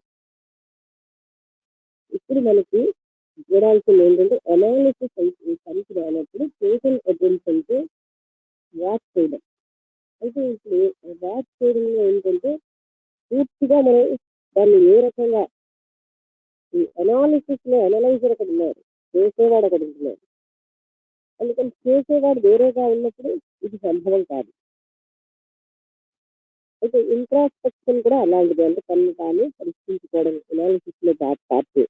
Speaker 3: ఇప్పుడు మనకి చూడాల్సింది ఏంటంటే అనాలిసిస్ పనికి రానప్పుడు టోటల్ అటెన్షన్ తో వాచ్ చేయడం. అయితే ఇప్పుడు వాచ్ చేయడంలో ఏంటంటే పూర్తిగా మనం దాన్ని ఏ రకంగా ఈ అనాలిసిస్ లో అనలైజర్ అక్కడ ఉన్నారు, చేసేవాడు అక్కడ ఉంటున్నారు. అందుకని చేసేవాడు వేరేగా ఉన్నప్పుడు ఇది సంభవం కాదు. అయితే ఇంట్రాస్పెక్షన్ కూడా అలాంటిది, అంటే తనను తాను పరీక్షించుకోవడం అనాలిసిస్ లో పార్ట్.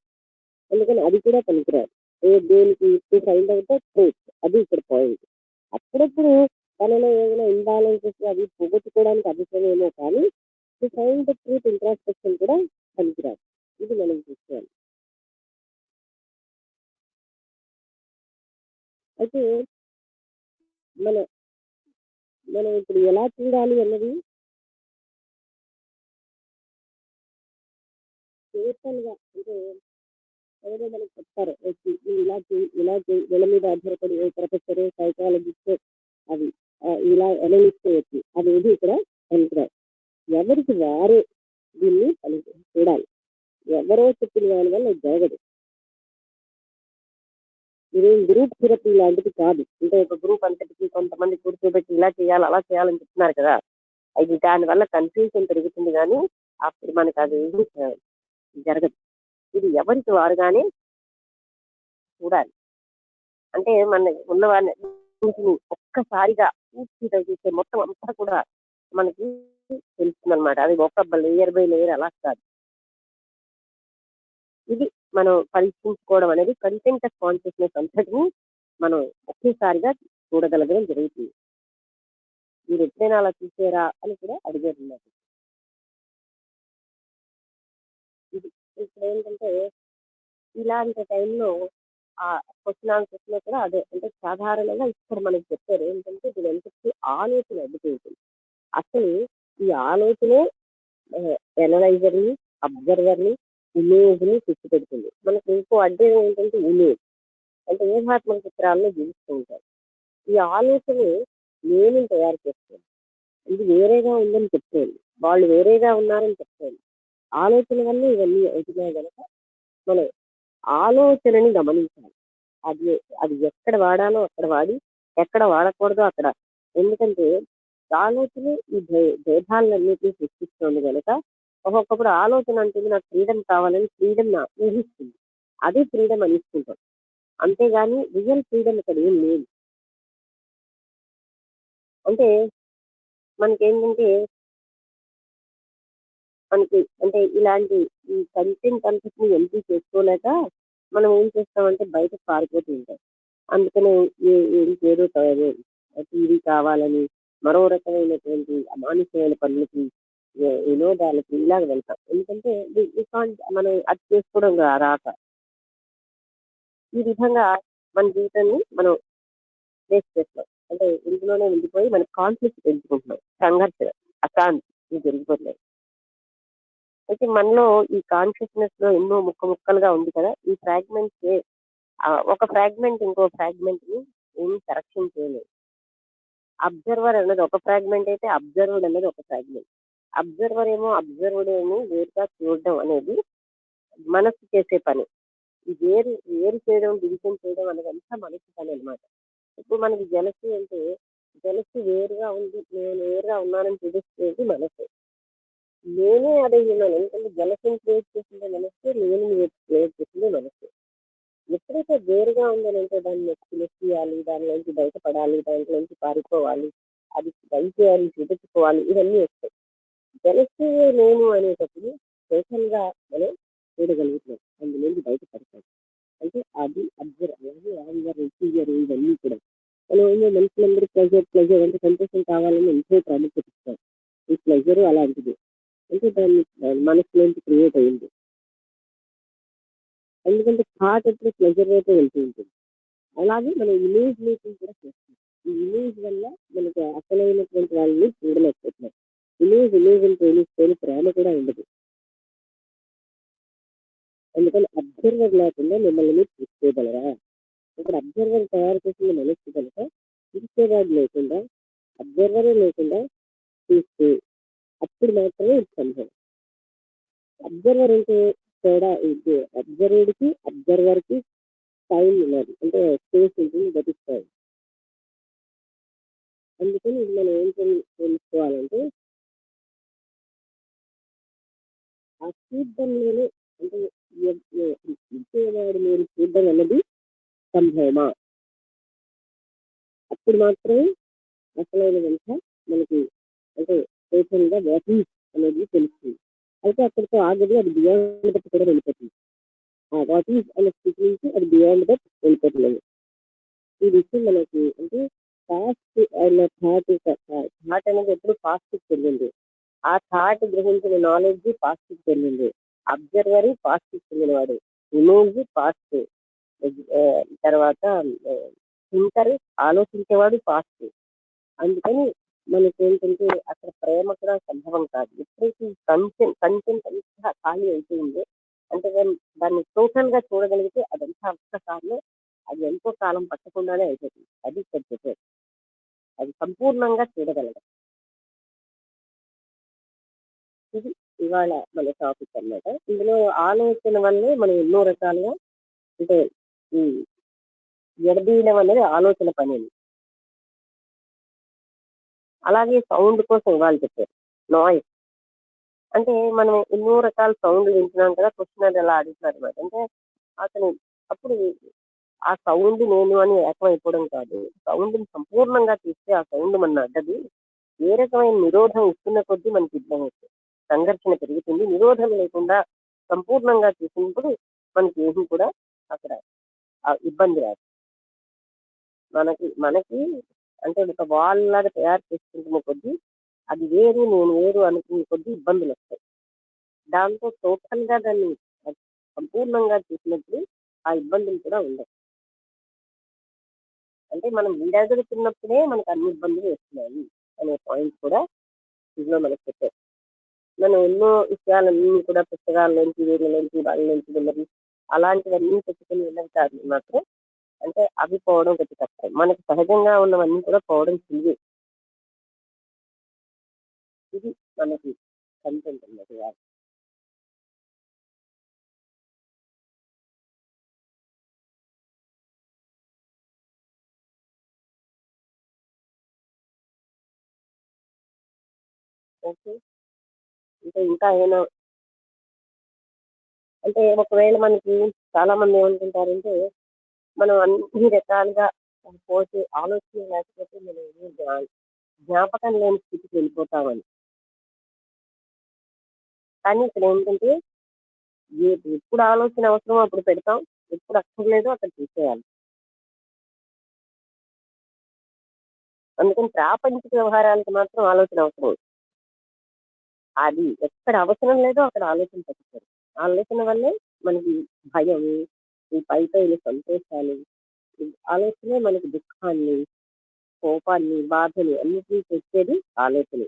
Speaker 3: అందుకని అది కూడా పనికిరాదు. దేనికి to find out the truth, అది ఇక్కడ పాయింట్. అప్పుడప్పుడు తనలో ఏదైనా ఇంబ్యాలెన్సెస్ అవి పోగొట్టుకోవడానికి అవసరమేమో, కానీ to find the truth introspection కూడా పనికిరాదు. ఇది మనం చూసుకోవాలి. అయితే మన మనం ఇప్పుడు ఎలా చూడాలి అన్నది టోటల్ గా, అంటే ఎవరో మనకు చెప్తారు వచ్చి నువ్వు ఇలా చేయి ఇలా చేయి, వీళ్ళ మీద ఆధారపడి ఏ ప్రొఫెసర్ సైకాలజిస్ట్ అవి ఇలా అనలిస్ట్ చేయొచ్చు, అది ఏది ఇక్కడ పనికిరాదు. ఎవరికి వారే దీన్ని చూడాలి. ఎవరో చెప్పిన దాని వల్ల ఇది జరగదు. ఇదేం గ్రూప్ థెరపీ లాంటిది కాదు. అంటే ఒక గ్రూప్ అంతటికి కొంతమంది కూర్చోబెట్టి ఇలా చేయాలి అలా చేయాలని చెప్తున్నారు కదా, అది దానివల్ల కన్ఫ్యూజన్ పెరుగుతుంది, కానీ అప్పుడు మనకు అది ఏది జరగదు. ఇది ఎవరికి వారుగానే చూడాలి. అంటే మన ఉన్న వాళ్ళని ఒక్కసారిగా పూర్తిగా చూస్తే మొత్తం అంతా కూడా మనకి తెలుస్తుంది అనమాట. అది ఒక లేయర్ బై లేయర్ అలా కాదు. ఇది మనం పరీక్షించుకోవడం అనేది కంటెంట్ ఆఫ్ కాన్షియస్నెస్ అంతటిని మనం ఒకేసారిగా చూడగలగడం జరుగుతుంది. మీరు ఎప్పుడైనా అలా చూసారా అని కూడా అడిగారు నాకు. ఇది ఇప్పుడు ఏంటంటే ఇలాంటి టైంలో ఆ క్వశ్చన్ ఆన్సర్స్ లో కూడా అదే, అంటే సాధారణంగా ఇక్కడ మనకి చెప్పారు ఏంటంటే దీని ఎంతకి ఆలోచన అడ్డుకుంటుంది. అసలు ఈ ఆలోచనే ఎనలైజర్ ని, అబ్జర్వర్ ని, ఇమేజ్ ని తెచ్చి పెడుతుంది. మనకి ఇంకో అడ్డే ఏంటంటే ఇమేజ్, అంటే ఊహాత్మక చిత్రాలను జీవిస్తూ ఉంటారు. ఈ ఆలోచన నేను తయారు చేస్తుంది. ఇది వేరేగా ఉందని చెప్తుంది, వాళ్ళు వేరేగా ఉన్నారని చెప్తుంది. ఆలోచన వల్ల ఇవన్నీ అవుతున్నాయి కనుక మనం ఆలోచనని గమనించాలి. అది అది ఎక్కడ వాడాలో అక్కడ వాడి, ఎక్కడ వాడకూడదో అక్కడ. ఎందుకంటే ఆలోచన ఈ భేదాలన్నింటినీ సృష్టిస్తుంది కనుక ఒక్కొక్కప్పుడు ఆలోచన అంటుంది నాకు ఫ్రీడమ్ కావాలని ఫ్రీడమ్ ఊహిస్తుంది, అదే ఫ్రీడమ్ అనిస్తుంటాం. అంతేగాని రియల్ ఫ్రీడమ్ ఇక్కడ ఏం లేదు. అంటే మనకేంటంటే మనకి అంటే ఇలాంటి ఈ కంటెంట్ అంతటిని ఎంపీ చేసుకోలేక మనం ఏం చేస్తామంటే బయటకు పారిపోతూ ఉంటాం. అందుకనే ఇంకేదో టీవీ కావాలని మరో రకమైనటువంటి అమానుషమైన పనులకి వినోదాలకి ఇలాగ వెళ్తాం. ఎందుకంటే మనం అది చేసుకోవడం రాక ఈ విధంగా మన జీవితాన్ని మనం వేస్ట్ చేస్తాం. అంటే ఇంట్లోనే ఉండిపోయి మన కాన్ఫ్లిక్ట్ పెంచుకుంటున్నాం, సంఘర్షణ అశాంతి ఇవి జరిగిపోతున్నాయి. అయితే మనలో ఈ కాన్షియస్నెస్ లో ఎన్నో ముక్కలుగా ఉంది కదా, ఈ ఫ్రాగ్మెంట్స్ ఒక ఫ్రాగ్మెంట్ ఇంకో ఫ్రాగ్మెంట్ ని ఏమి కరెక్షన్ చేయలేదు. అబ్జర్వర్ అన్నది ఒక ఫ్రాగ్మెంట్ అయితే అబ్జర్వర్డ్ అనేది ఒక ఫ్రాగ్మెంట్. అబ్జర్వర్ ఏమో అబ్జర్వర్డ్ ఏమో వేరుగా చూడడం అనేది మనసు చేసే పని. ఈ వేరు చేయడం, డివిజన్ చేయడం అనేది అంతా మనసు పని అనమాట. ఇప్పుడు మనకి జలసి అంటే జలసి వేరుగా ఉంది, నేను వేరుగా ఉన్నానని చూపిస్తుంది మనసు. నేనే అదే ఉన్నాను, ఎందుకంటే జలసిని క్రియేట్ చేసిందే మనసు, నేను క్రియేట్ చేసిందే మనసు. ఎప్పుడైతే వేరుగా ఉందని అంటే దాన్ని తెలియాలి, దానిలోంచి బయటపడాలి, దాంట్లోంచి పారిపోవాలి, అది చేయాలి, చూపించుకోవాలి, ఇవన్నీ వస్తాయి. జలసి నేను అనేటప్పుడు స్పెషల్గా మనం చూడగలుగుతున్నాం, అందులోంచి బయటపడతాం. అంటే అది అబ్జర్వ్ రిసీవర్ ఇవన్నీ కూడా మనం ఏమో మనుషులందరూ ప్లెజర్ అంటే సంతోషం కావాలని ఎంతో ప్రాముఖ్యత ఇస్తారు. ఈ ప్లెజర్ అలాంటిది. అంటే దాని మనసులోంచి క్రియేట్ అయింది. ఎందుకంటే థాట్ ఎప్పుడు ప్లెజర్ వైపే వెళ్తూ ఉంటుంది. అలాగే మనం ఇమేజ్ మేకింగ్ కూడా చేస్తాం. ఈ ఇమేజ్ వల్ల మనకి అసలైనటువంటి వాళ్ళని చూడలేకపోతున్నాం. ఇమేజ్ తేలిస్తేనే ప్రేమ కూడా ఉండదు. అందుకని అబ్జర్వర్ లేకుండా మిమ్మల్ని మీరు చూసుకోగలరా? ఇక్కడ అబ్జర్వర్ తయారు చేసిన మనస్సు కనుక చూసేవాడు లేకుండా, అబ్జర్వరే లేకుండా చూస్తే అప్పుడు మాత్రమే ఇది సంభవం. అబ్జర్వర్ అంటే తేడా ఇది అబ్జర్వర్డ్కి అబ్జర్వర్కి టైం ఉన్నది, అంటే స్పేస్ ఉంటుంది, గతిస్తాయి. అందుకని ఇది మనం ఏం తెలుసుకోవాలంటే ఆ చూద్దంలోనే, అంటే చూసేవాడు మీరు చూద్దాం అన్నది సంభవమా, అప్పుడు మాత్రమే అసలైన కనుక మనకి అంటే టోటల్గా వాట్ ఈజ్ అనేది తెలుస్తుంది. అయితే అక్కడితో ఆగదు, అది బియాండ్ దట్ కూడా వెళ్ళిపోతుంది. ఆ వాట్ ఈజ్ అనే స్థితి నుంచి అది బియాండ్ దట్ వెళ్ళిపోతుంది. ఈ విషయం మనకి అంటే ఫాస్ట్ అయిన థాట్ అనేది ఎప్పుడు ఫాస్ట్కి చెల్లింది. ఆ థాట్ గ్రహించిన నాలెడ్జ్ ఫాస్ట్కి చెల్లింది. అబ్జర్వర్ ఫాస్ట్కి చెందినవాడు, ఇమేజ్ ఫాస్ట్, తర్వాత థింకర్ ఆలోచించేవాడు ఫాస్ట్. అందుకని మనకి ఏంటంటే అక్కడ ప్రేమ కూడా సంభవం కాదు. ఎప్పుడైతే ఈ కంటెంట్ అంతా ఖాళీ అయిపోయిందో, అంటే దాన్ని టోటల్ గా చూడగలిగితే అదంతా ఒక్కసారిలో అది ఎంతో కాలం పట్టకుండానే అయిపోతుంది. అది ఇక్కడ చెప్పేది. అది సంపూర్ణంగా చూడగలగడం. ఇది ఇవాళ మన టాపిక్ అన్నమాట. ఇందులో ఆలోచన వల్లే మనం ఎన్నో రకాలుగా అంటే ఈ ఎడదీయడం అనేది ఆలోచన పని. అలాగే సౌండ్ కోసం ఇవాళ చెప్పారు నాయిస్. అంటే మనం ఎన్నో రకాల సౌండ్ వింటున్నాం కదా, క్వశ్చన్ అది ఎలా అడుగుతున్నారు అనమాట. అంటే అతను అప్పుడు ఆ సౌండ్ నేను అని ఏకమైపోవడం కాదు, సౌండ్ని సంపూర్ణంగా తీస్తే ఆ సౌండ్ మన అడ్డది. ఏ రకమైన నిరోధం ఇస్తున్న కొద్దీ మనకి యుద్ధం అవుతుంది, సంఘర్షణ పెరుగుతుంది. నిరోధం లేకుండా సంపూర్ణంగా చూసినప్పుడు మనకి ఏమి కూడా అక్కడ ఇబ్బంది రాదు. మనకి మనకి అంటే ఒక వాల్ లాగా తయారు చేసుకుంటున్న కొద్దీ అది వేరు నేను వేరు అనుకునే కొద్దీ ఇబ్బందులు వస్తాయి. దాంతో టోటల్ గా దాన్ని సంపూర్ణంగా చూసినప్పుడు ఆ ఇబ్బందులు కూడా ఉండవు. అంటే మనం విడగడుతున్నప్పుడే మనకు అన్ని ఇబ్బందులు వస్తున్నాయి అనే పాయింట్ కూడా ఇందులో మనకు చెప్పారు. మనం ఎన్నో విషయాలన్నీ కూడా పుస్తకాల్లోంచి వీళ్ళలోంచి వాళ్ళలోంచి వెళ్ళి అలాంటివన్నీ పెట్టుకుని వెళ్ళడం కాదు మాత్రం. అంటే అవి పోవడం ఒకటి కష్టం, మనకు సహజంగా ఉన్నవన్నీ కూడా పోవడం సులువే. ఇది మనకి కంటెంట్ అన్నది. ఓకే, ఇంకా ఏమైనా అంటే ఒకవేళ మనకి చాలా మంది ఏమనుకుంటారంటే మనం అన్ని రకాలుగా పోతే ఆలోచన లేకపోతే మనం ఏమీ జ్ఞాపకం లేని స్థితికి వెళ్ళిపోతామని. కానీ ఇక్కడ ఏంటంటే ఎప్పుడు ఆలోచన అవసరమో అప్పుడు పెడతాం, ఎప్పుడు అక్కర్లేదో అక్కడ తీసేయాలి. అందుకని ప్రాపంచిక వ్యవహారానికి మాత్రం ఆలోచన అవసరం. అది ఎక్కడ అవసరం లేదో అక్కడ ఆలోచన పెట్టుకోరు. ఆలోచన వల్లే మనకి భయం, ఈ పై సంతోషాలు, ఈ ఆలోచనే మనకి దుఃఖాన్ని, కోపాన్ని, బాధని అన్నిటినీ తెచ్చేది ఆలోచనే.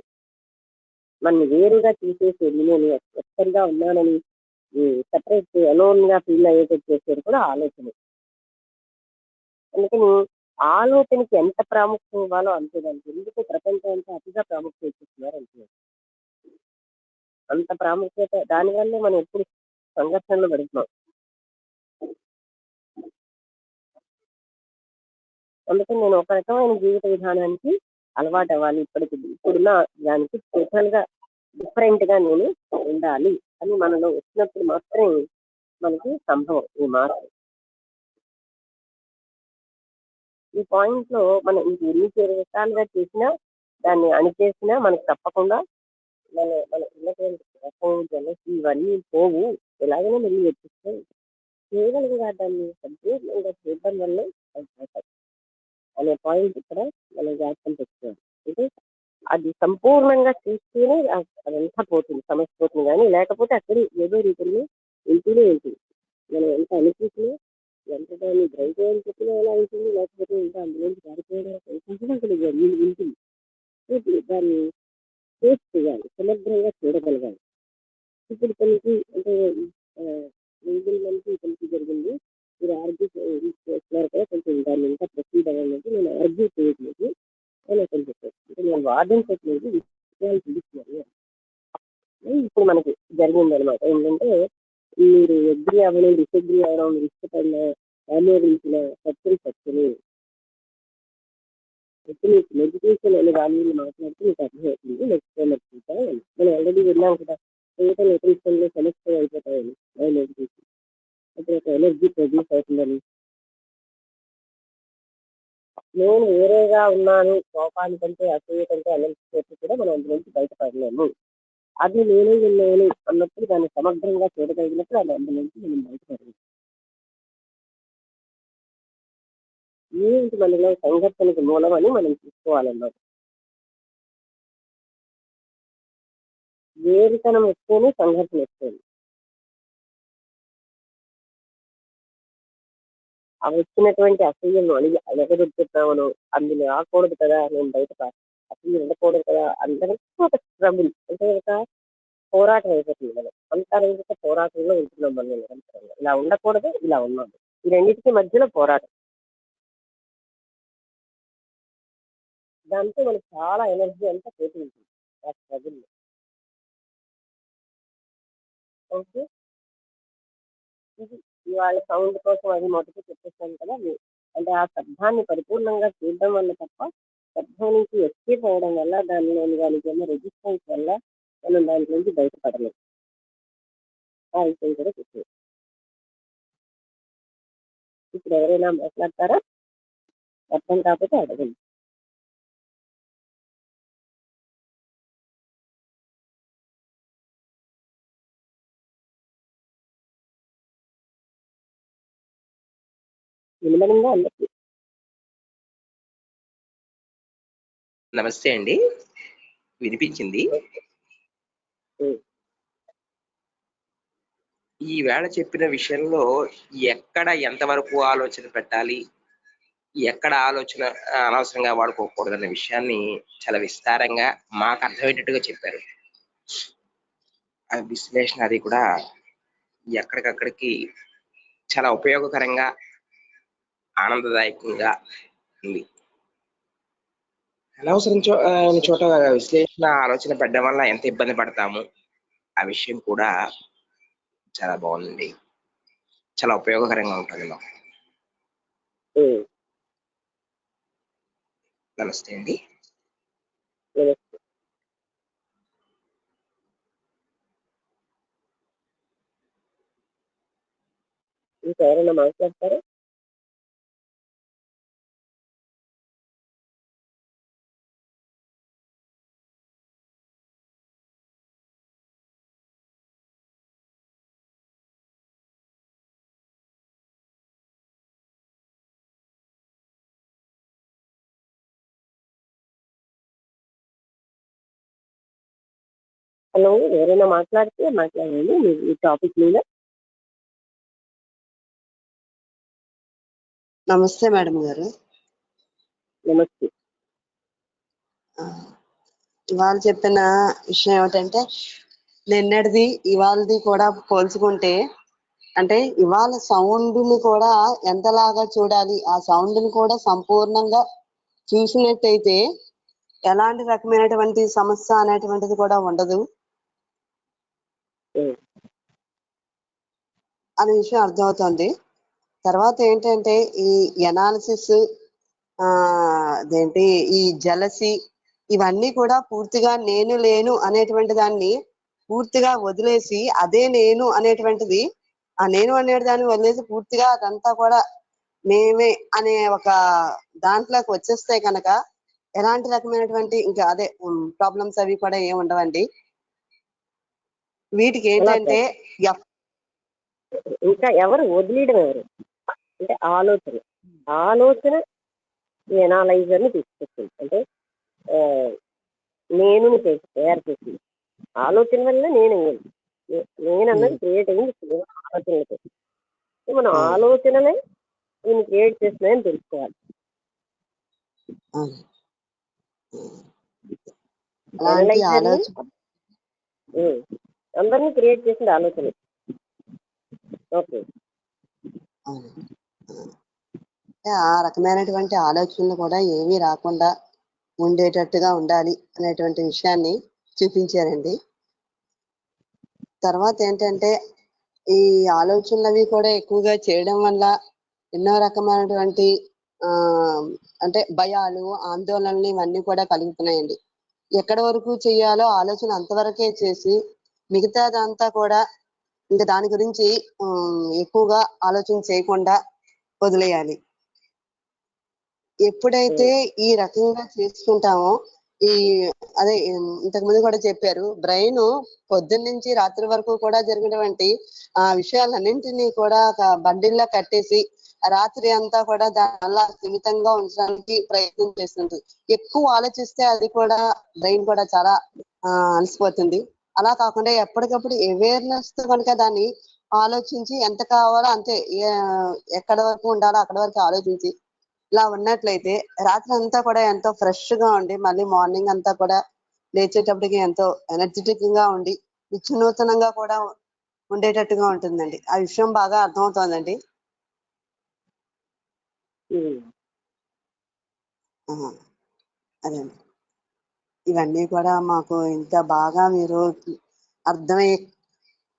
Speaker 3: మనని వేరుగా తీసేసేది, నేను ఒక్కరిగా ఉన్నానని సపరేట్ అలోన్ గా ఫీల్ అయ్యేటట్టు చేసేది కూడా ఆలోచనే. అందుకని ఆలోచనకి ఎంత ప్రాముఖ్యం ఇవ్వాలో అంతే దానికి. ఎందుకు ప్రపంచం అంతా అతిగా ప్రాముఖ్యత ఇచ్చిస్తున్నారు అంటే అంత ప్రాముఖ్యత దానివల్లే మనం ఎప్పుడు సంఘర్షణలో పెడుతున్నాం. అందుకని నేను ఒక రకమైన జీవిత విధానానికి అలవాటు అవ్వాలి, ఇప్పుడున్న దానికి టోటల్ గా డిఫరెంట్ గా నేను ఉండాలి అని మనలో వచ్చినప్పుడు మాత్రమే మనకి సంభవం ఈ మార్పు. ఈ పాయింట్ లో మనం ఎన్ని రకాలుగా చేసినా దాన్ని అణిచేసినా మనకు తప్పకుండా మన ఉన్నటువంటి కోపం, జలసి ఇవన్నీ పోవు, ఎలాగైనా మళ్ళీ వచ్చిస్తాయి. కేవలంగా దాన్ని సంపూర్ణంగా చేయడం వల్లే అయిపోతాయి. అనే పాయింట్ ఇక్కడ మనం జ్ఞాపకం పెట్టుకోవాలి. అంటే అది సంపూర్ణంగా చూస్తేనే అదంతా పోతుంది, సమస్య పోతుంది. కానీ లేకపోతే అక్కడ ఏదో రీతిలో ఉంటూనే ఉంటుంది. మనం ఎంత అనుకుంటున్నా, ఎంత దాన్ని డ్రై చేయాలని చెప్పినా ఎలా ఉంటుంది, లేకపోతే ఇంకా అందులోంచి పారిపోయడానికి అనుకుంటున్నా అక్కడ ఉంటుంది. దాన్ని టేస్ట్ చేయాలి, సమగ్రంగా చూడగలగాలి. ఇప్పుడు తనకి అంటే రోజుల నుంచి తనకి జరిగింది, మీరు ఆర్గ్యూ చేస్తున్నారు కదా, కొంచెం దాన్ని ఇంకా ప్రొసీడ్ అవ్వాలంటే నేను ఆర్గ్యూ చేయట్లేదు అని అతను చెప్పారు. అంటే నేను వాదించట్లేదు, విషయాలు తెలుస్తున్నాను. ఇప్పుడు మనకి జరిగింది అనమాట ఏంటంటే, మీరు అగ్రి అవ్వడం, డిసగ్రీ అవ్వడం, మీరు ఇష్టపడిన ఆమోదించిన సత్యం సత్యమే. ఇప్పుడు మీకు మెడిటేషన్ అనే వాల్యూని మాట్లాడితే మీకు అర్థమవుతుంది. నెక్స్ట్ మనం ఆల్రెడీ విన్నాం కదా, టోటల్ అటెన్షన్లో సమస్య అయిపోతాయని మెడిటేషన్. అప్పుడు ఒక ఎనర్జీ ప్రొడ్యూస్ అవుతుందని, నేను వేరేగా ఉన్నాను, కోపానికంటే అసూయ కంటే అనంతసేపు కూడా మనం అందులోంచి బయటపడలేము. అది నేనే ఉన్నాను అన్నప్పుడు దాన్ని సమగ్రంగా చూడగలిగినప్పుడు అది అందులోంచి మనం బయటపడలేము. ఏంటి మనలో సంఘర్షణకు మూలం అని మనం చూసుకోవాలన్నమాట. వేరుతనం వస్తేనే సంఘర్షణ వస్తుంది. ఆ వచ్చినటువంటి అసూయను అలగదొక్కుతున్నామను, అందులో రాకూడదు కదా, నేను బయట అసూయ ఉండకూడదు కదా, అందరికీ ఒక స్ట్రగుల్ అంటే ఒక పోరాటం అయిపోతుంది. మనం అంతర్గత పోరాటంలో ఉంటున్నాం మనం నిరంతరంగా. ఇలా ఉండకూడదు, ఇలా ఉన్నాము, ఈ రెండింటికి మధ్యలో పోరాటం. దాంతో మనకు చాలా ఎనర్జీ అంతా పోతూ ఉంటుంది ఆ స్ట్రగుల్లో. ఓకే, ఇది ఇవాళ సౌండ్ కోసం అది మొదటి చెప్పేసాను కదా. అంటే ఆ శబ్దాన్ని పరిపూర్ణంగా చూడడం వల్ల తప్ప, శబ్దం నుంచి ఎస్కేప్ అవ్వడం వల్ల, దానిలోని దానికి ఉన్న రెసిస్టెన్స్ వల్ల మనం దాంట్లో నుంచి బయటపడలేము. ఆ విషయం కూడా చెప్పారు. ఇప్పుడు ఎవరైనా మాట్లాడతారా? అర్థం కాకపోతే అడగండి. వినబడిందా అందరికీ?
Speaker 4: నమస్తే అండి, వినిపించింది. ఈ వేళ చెప్పిన విషయంలో ఎక్కడ ఎంతవరకు ఆలోచన పెట్టాలి, ఎక్కడ ఆలోచన అనవసరంగా వాడుకోకూడదు అనే విషయాన్ని చాలా విస్తారంగా మాకు అర్థమయ్యేటట్టుగా చెప్పారు. ఆ విశ్లేషణ అది కూడా ఎక్కడికక్కడికి చాలా ఉపయోగకరంగా, ఆనందదాయకంగా ఉంది. అనవసరం చోట విశ్లేషణ ఆలోచన పెట్టడం వల్ల ఎంత ఇబ్బంది పడతాము ఆ విషయం కూడా చాలా బాగుంది, చాలా ఉపయోగకరంగా ఉంటుంది మాకు. నమస్తే అండి.
Speaker 3: ఇంకా ఎవరైనా మాట్లాడతారా? హలో, ఎవరైనా మాట్లాడితే మాట్లాడండి ఈ టాపిక్ మీద.
Speaker 5: నమస్తే మేడం గారు.
Speaker 3: నమస్తే.
Speaker 5: ఇవాళ చెప్పిన విషయం ఏమిటంటే, నిన్నటిది ఇవాళది కూడా పోల్చుకుంటే, అంటే ఇవాళ సౌండ్ని కూడా ఎంతలాగా చూడాలి, ఆ సౌండ్ని కూడా సంపూర్ణంగా చూసినట్టయితే ఎలాంటి రకమైనటువంటి సమస్య అనేటువంటిది కూడా ఉండదు అనే విషయం అర్థమవుతుంది. తర్వాత ఏంటంటే ఈ ఎనాలిసిస్, అదేంటి ఈ జలసి, ఇవన్నీ కూడా పూర్తిగా నేను లేను అనేటువంటి దాన్ని పూర్తిగా వదిలేసి, అదే నేను అనేటువంటిది, ఆ నేను అనే దాన్ని వదిలేసి పూర్తిగా అదంతా కూడా మేమే అనే ఒక దాంట్లోకి వచ్చేస్తే కనుక ఎలాంటి రకమైనటువంటి ఇంకా అదే ప్రాబ్లమ్స్ అవి కూడా ఏమి ఉండవండి. వీటికి ఏంటంటే
Speaker 3: ఇంకా ఎవరు వదిలేయడం, ఎవరు అంటే ఆలోచన ఈ ఎనాలైజర్ని తీసుకొచ్చింది. అంటే నేను తయారు చేసింది. ఆలోచన వల్ల నేను అయ్యింది. నేను అన్నది క్రియేట్ అయ్యింది ఆలోచనలతో. మనం ఆలోచనలే దీన్ని క్రియేట్ చేస్తున్నాయని తెలుసుకోవాలి. అందరినీ క్రియేట్ చేసింది ఆలోచన. ఓకే,
Speaker 5: ఆ రకమైనటువంటి ఆలోచనలు కూడా ఏమీ రాకుండా ఉండేటట్టుగా ఉండాలి అనేటువంటి విషయాన్ని చూపించారండి. తర్వాత ఏంటంటే ఈ ఆలోచనలు కూడా ఎక్కువగా చేయడం వల్ల ఎన్నో రకమైనటువంటి అంటే భయాలు, ఆందోళనలు ఇవన్నీ కూడా కలుగుతున్నాయండి. ఎక్కడి వరకు చేయాలో ఆలోచన అంతవరకే చేసి మిగతాదంతా కూడా ఇంకా దాని గురించి ఎక్కువగా ఆలోచన చేయకుండా వదిలేయాలి. ఎప్పుడైతే ఈ రకంగా చేసుకుంటామో ఈ అదే ఇంతకుముందు కూడా చెప్పారు, బ్రెయిన్ పొద్దున్న నుంచి రాత్రి వరకు కూడా జరిగినటువంటి ఆ విషయాలన్నింటినీ కూడా ఒక బండిల్లా కట్టేసి రాత్రి అంతా కూడా దానివల్ల స్థిమితంగా ఉంచడానికి ప్రయత్నం చేస్తుంది. ఎక్కువ ఆలోచిస్తే అది కూడా బ్రెయిన్ కూడా చాలా అలసిపోతుంది. అలా కాకుండా ఎప్పటికప్పుడు అవేర్నెస్ తో కనుక దాన్ని ఆలోచించి ఎంత కావాలో అంతే, ఎక్కడ వరకు ఉండాలో అక్కడ వరకు ఆలోచించి ఇలా ఉన్నట్లయితే రాత్రి అంతా కూడా ఎంతో ఫ్రెష్ గా ఉండి మళ్ళీ మార్నింగ్ అంతా కూడా లేచేటప్పటికి ఎంతో ఎనర్జెటిక్ గా ఉండి వినూతనంగా కూడా ఉండేటట్టుగా ఉంటుందండి. ఆ విషయం బాగా అర్థమవుతోందండి. అదే ఇవన్నీ కూడా మాకు ఇంత బాగా మీరు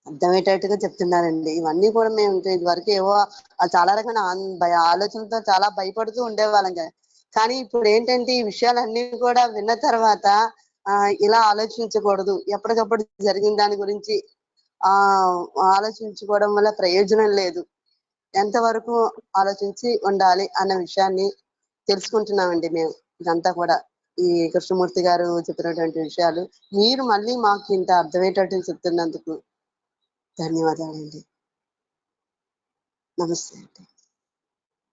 Speaker 5: అర్థమయ్యేటట్టుగా చెప్తున్నారండి. ఇవన్నీ కూడా మేము ఇదివరకు ఏవో చాలా రకమైన ఆలోచనలతో చాలా భయపడుతూ ఉండేవాళ్ళం కదా. కానీ ఇప్పుడు ఏంటంటే ఈ విషయాలన్నీ కూడా విన్న తర్వాత ఇలా ఆలోచించకూడదు, ఎప్పటికప్పుడు జరిగిన దాని గురించి ఆలోచించుకోవడం వల్ల ప్రయోజనం లేదు, ఎంతవరకు ఆలోచించి ఉండాలి అన్న విషయాన్ని తెలుసుకుంటున్నామండి మేము. ఇదంతా కూడా ఈ కృష్ణమూర్తి గారు చెప్పినటువంటి విషయాలు మీరు మళ్ళీ మాకు ఇంత అర్థమయ్యేటట్టు చెప్తున్నందుకు ధన్యవాదాలండి. నమస్తే అండి.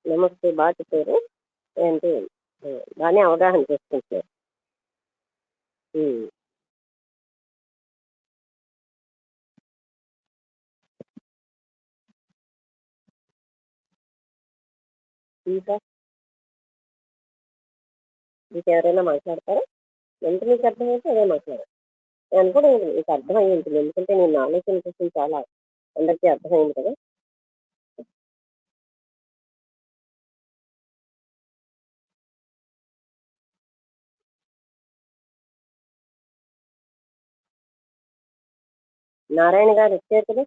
Speaker 3: నమస్తే, బాగా చెప్పారు. అంటే బాగానే అవగాహన చేసుకుంటున్నారు. ఇంకెవరైనా మాట్లాడతారా? ఎంత మీకు అర్థమైతే అదే మాట్లాడారు. నేను కూడా మీకు అర్థమయ్యి ఉంటుంది, ఎందుకంటే నేను ఆలోచన చేసిన చాలా అందరికీ అర్థమైంది కదా. నారాయణ గారు వచ్చారు కదా.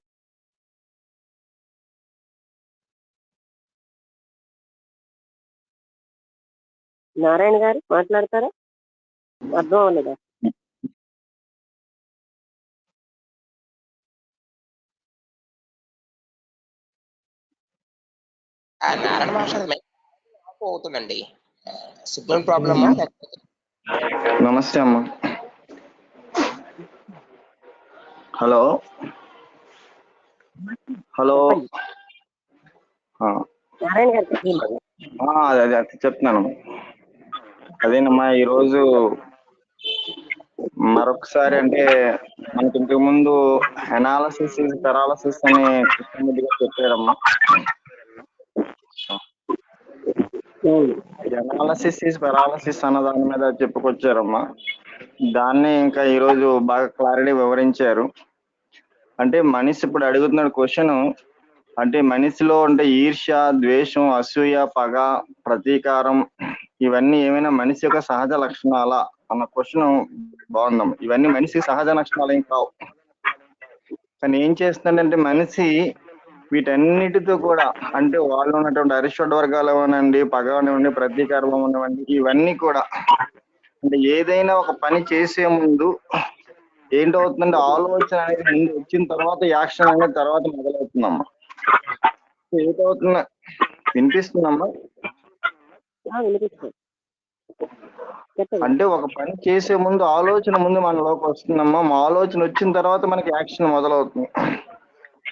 Speaker 3: నారాయణ గారు మాట్లాడతారా? అర్థం అవ్వలేదా?
Speaker 4: నారాయణ మాస్టర్ అవుతుందండి, సిగ్నల్ ప్రాబ్లమా?
Speaker 6: నమస్తే అమ్మ. హలో హలో
Speaker 3: నారాయణ గారు
Speaker 6: అదే చెప్తున్నాను. అదేనమ్మా, ఈరోజు మరొకసారి అంటే మనకి ఇంతకు ముందు అనాలసిస్ ఈజ్ పెరాలసిస్ అని కృష్ణమూర్తి గారు చెప్పారమ్మా. అనాలసిస్ ఈజ్ పెరాలసిస్ అన్న దాని మీద చెప్పుకొచ్చారమ్మా. దాన్ని ఇంకా ఈరోజు బాగా క్లారిటీ వివరించారు. అంటే మనిషి ఇప్పుడు అడుగుతున్న క్వశ్చన్, అంటే మనిషిలో అంటే ఈర్ష్య, ద్వేషం, అసూయ, పగ, ప్రతీకారం ఇవన్నీ ఏమైనా మనిషి యొక్క సహజ లక్షణాలా అన్న క్వశ్చన్ బాగుందమ్మా. ఇవన్నీ మనిషికి సహజ లక్షణాలు ఏం కావు. కానీ ఏం చేస్తుందంటే మనిషి వీటన్నిటితో కూడా, అంటే వాళ్ళు ఉన్నటువంటి అరిషడ్ వర్గాలు అవనండి, పగ అవనివ్వండి, ప్రతీకారం అవనివ్వండి, ఇవన్నీ కూడా అంటే ఏదైనా ఒక పని చేసే ముందు ఏంటవుతుందంటే ఆలోచన అనేది ముందు వచ్చిన తర్వాత యాక్షన్ అనేది తర్వాత మొదలవుతుందమ్మా. ఏదవుతుందా? వినిపిస్తుందమ్మా? అంటే ఒక పని చేసే ముందు ఆలోచన ముందు మనలోకి వస్తుందమ్మా. మా ఆలోచన వచ్చిన తర్వాత మనకి యాక్షన్ మొదలవుతుంది.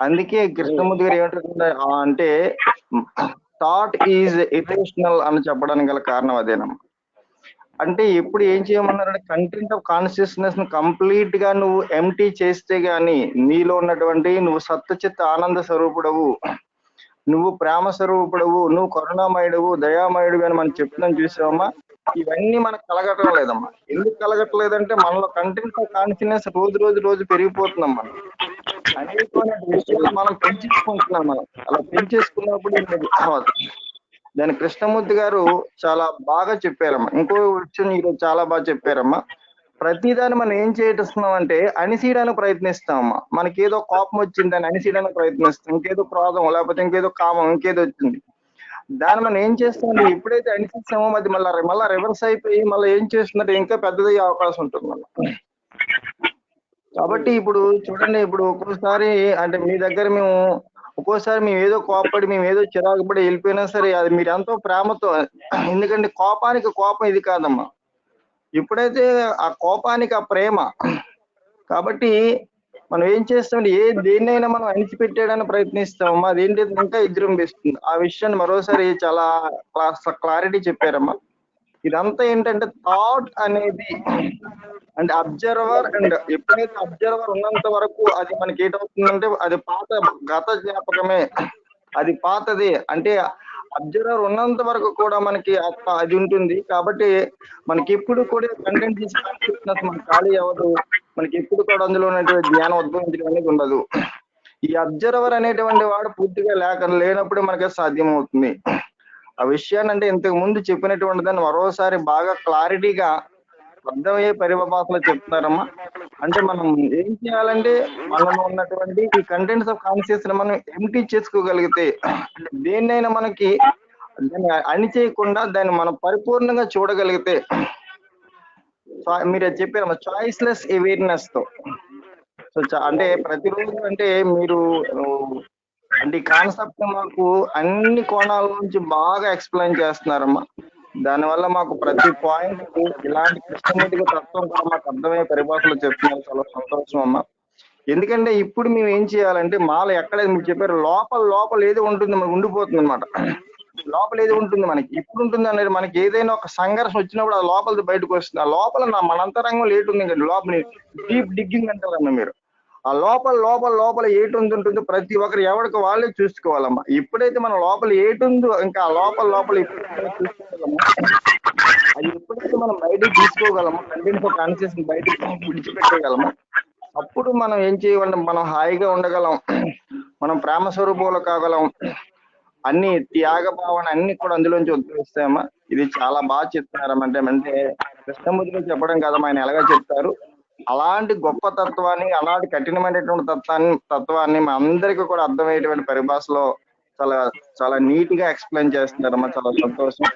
Speaker 6: అందుకే కృష్ణమూర్తి గారు ఏమంటారు అంటే థాట్ ఈజ్ ఇరేషనల్ అని చెప్పడానికి గల కారణం అదేనమ్మా. అంటే ఎప్పుడు ఏం చేయమన్నారంటే కంటెంట్ ఆఫ్ కాన్షియస్నెస్ ను కంప్లీట్ గా నువ్వు ఎంటీ చేస్తే గాని నీలో ఉన్నటువంటి నువ్వు సత్యచిత్త ఆనంద స్వరూపుడవు, నువ్వు ప్రేమ స్వరూపుడవు, నువ్వు కరుణామయుడవు, దయామయుడు అని మనం చెప్తున్నాం చూసావమ్మా. ఇవన్నీ మనకు కలగటం లేదమ్మా. ఎందుకు కలగట్లేదంటే మనలో కంటెంట్ ఆఫ్ కాన్షియస్నెస్ రోజు పెరిగిపోతున్నాం. మనం అనేకమైన విషయాలు మనం పెంచేసుకుంటున్నాం. మనం అలా పెంచేసుకున్నప్పుడు దాని కృష్ణమూర్తి గారు చాలా బాగా చెప్పారమ్మా. ఇంకో విషయం ఈరోజు చాలా బాగా చెప్పారమ్మా. ప్రతిదాన్ని మనం ఏం చేస్తున్నాం అంటే అణిసేయడానికి ప్రయత్నిస్తామమ్మా. మనకి ఏదో కోపం వచ్చింది దాన్ని అణిసేయడానికి ప్రయత్నిస్తాం, ఇంకేదో క్రోధం లేకపోతే ఇంకేదో కామం ఇంకేదో వచ్చింది దాన్ని మనం ఏం చేస్తామంటే ఎప్పుడైతే అణిసేస్తామో అది మళ్ళా రివర్స్ అయిపోయి మళ్ళీ ఏం చేస్తున్నట్టు ఇంకా పెద్దదయ్యే అవకాశం ఉంటుంది మళ్ళీ. కాబట్టి ఇప్పుడు చూడండి, ఇప్పుడు ఒక్కోసారి అంటే మీ దగ్గర మేము ఒక్కోసారి మేము ఏదో కోపడి మేము ఏదో చిరాకు పడి వెళ్ళిపోయినా సరే అది మీరు ఎంతో ప్రేమతో, ఎందుకంటే కోపానికి కోపం ఇది కాదమ్మా, ఎప్పుడైతే ఆ కోపానికి ఆ ప్రేమ. కాబట్టి మనం ఏం చేస్తామంటే దేన్నైనా మనం అణిచిపెట్టేయడానికి ప్రయత్నిస్తామమ్మా, అదేంటి ఇంకా విజృంభిస్తుంది. ఆ విషయాన్ని మరోసారి చాలా క్లారిటీ చెప్పారమ్మా. ఇదంతా ఏంటంటే థాట్ అనేది అంటే అబ్జర్వర్, అండ్ ఎప్పుడైతే అబ్జర్వర్ ఉన్నంత వరకు అది మనకి ఏంటవుతుందంటే అది గత జ్ఞాపకమే, అది పాతది. అంటే అబ్జర్వర్ ఉన్నంత వరకు కూడా మనకి అది ఉంటుంది. కాబట్టి మనకి ఎప్పుడు కూడా కంటెంట్ తీసుకున్న మన ఖాళీ అవ్వదు, మనకి ఎప్పుడు కూడా అందులో ఉన్నటువంటి జ్ఞానం ఉద్భవించడం అనేది ఉండదు. ఈ అబ్జర్వర్ అనేటువంటి వాడు పూర్తిగా లేనప్పుడే మనకి సాధ్యం అవుతుంది. ఆ విషయాన్ని అంటే ఇంతకు ముందు చెప్పినటువంటి దాన్ని మరోసారి బాగా క్లారిటీగా అర్థమయ్యే పరిభాషలో చెప్తున్నారమ్మా. అంటే మనం ఏం చేయాలంటే మనలో ఉన్నటువంటి ఈ కంటెంట్స్ ఆఫ్ కాన్షియస్ మనం ఎంటీ చేసుకోగలిగితే, అంటే దేన్నైనా మనకి దాన్ని అణిచేయకుండా దాన్ని మనం పరిపూర్ణంగా చూడగలిగితే, మీరు చెప్పారమ్మా చాయిస్లెస్ అవేర్నెస్ తో. సో అంటే ప్రతిరోజు అంటే మీరు అంటే ఈ కాన్సెప్ట్ మాకు అన్ని కోణాల నుంచి బాగా ఎక్స్ప్లెయిన్ చేస్తున్నారమ్మా. దానివల్ల మాకు ప్రతి పాయింట్ ఇలాంటి కృష్ణమూర్తిగా తత్వం కూడా మాకు అర్థమయ్యే పరిభాషలో చెప్తున్నారు. చాలా సంతోషం అమ్మా. ఎందుకంటే ఇప్పుడు మేము ఏం చేయాలంటే మాలో ఎక్కడ మీరు చెప్పారు లోపల ఏది ఉంటుంది మనకు ఉండిపోతుంది అనమాట. లోపల ఏది ఉంటుంది మనకి ఇప్పుడు ఉంటుంది అనేది, మనకి ఏదైనా ఒక సంఘర్షణ వచ్చినప్పుడు ఆ లోపలిది బయటకు వస్తుంది. ఆ లోపల మన అంతరంగంలో ఏటి ఉంది కదా, లోపల డీప్ డిగ్గింగ్ అంటారమ్మా మీరు. ఆ లోపల ఏటి ఉంటుంది ప్రతి ఒక్కరు ఎవరికి వాళ్ళే చూసుకోవాలమ్మా. ఎప్పుడైతే మన లోపల ఏటి ఉందో ఇంకా ఆ లోపల చూసుకోగలమా, అది ఎప్పుడైతే మనం బయటకు తీసుకోగలమో, కంటెంట్స్ ఆఫ్ కాన్షియస్ బయటకు విడిచిపెట్టగలము, అప్పుడు మనం ఏం చేయాలంటే మనం హాయిగా ఉండగలం, మనం ప్రేమ స్వరూపంలో కాగలం, అన్ని త్యాగ భావన అన్ని కూడా అందులోంచి ఉద్భవిస్తాయమ్మా. ఇది చాలా బాగా చెప్తున్నారమ్మా. అంటే కృష్ణమూర్తిలో చెప్పడం కదమ్మా, ఆయన ఎలాగా చెప్తారు. అలాంటి గొప్ప తత్వాన్ని, అలాంటి కఠినమైనటువంటి తత్వాన్ని మా అందరికీ కూడా అర్థమయ్యేటువంటి పరిభాషలో చాలా నీట్ గా ఎక్స్ప్లెయిన్ చేస్తున్నారమ్మా. చాలా సంతోషం.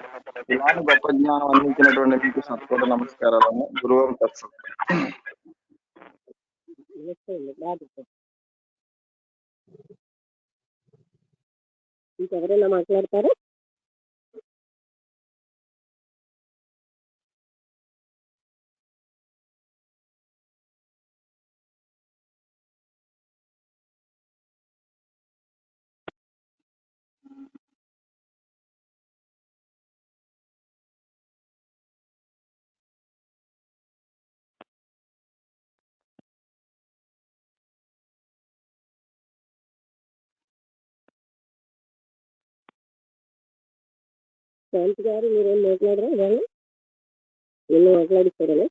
Speaker 6: ఇలాంటి గొప్ప జ్ఞానం అందించినటువంటి మీకు సత్కోట నమస్కారాలమ్మా. గురువు తత్సత్.
Speaker 3: ఇంకెవరైనా మాట్లాడతారా? శాంతి గారు మీరేం మాట్లాడరా? ఇవాళ నిన్న మాట్లాడిస్తారా?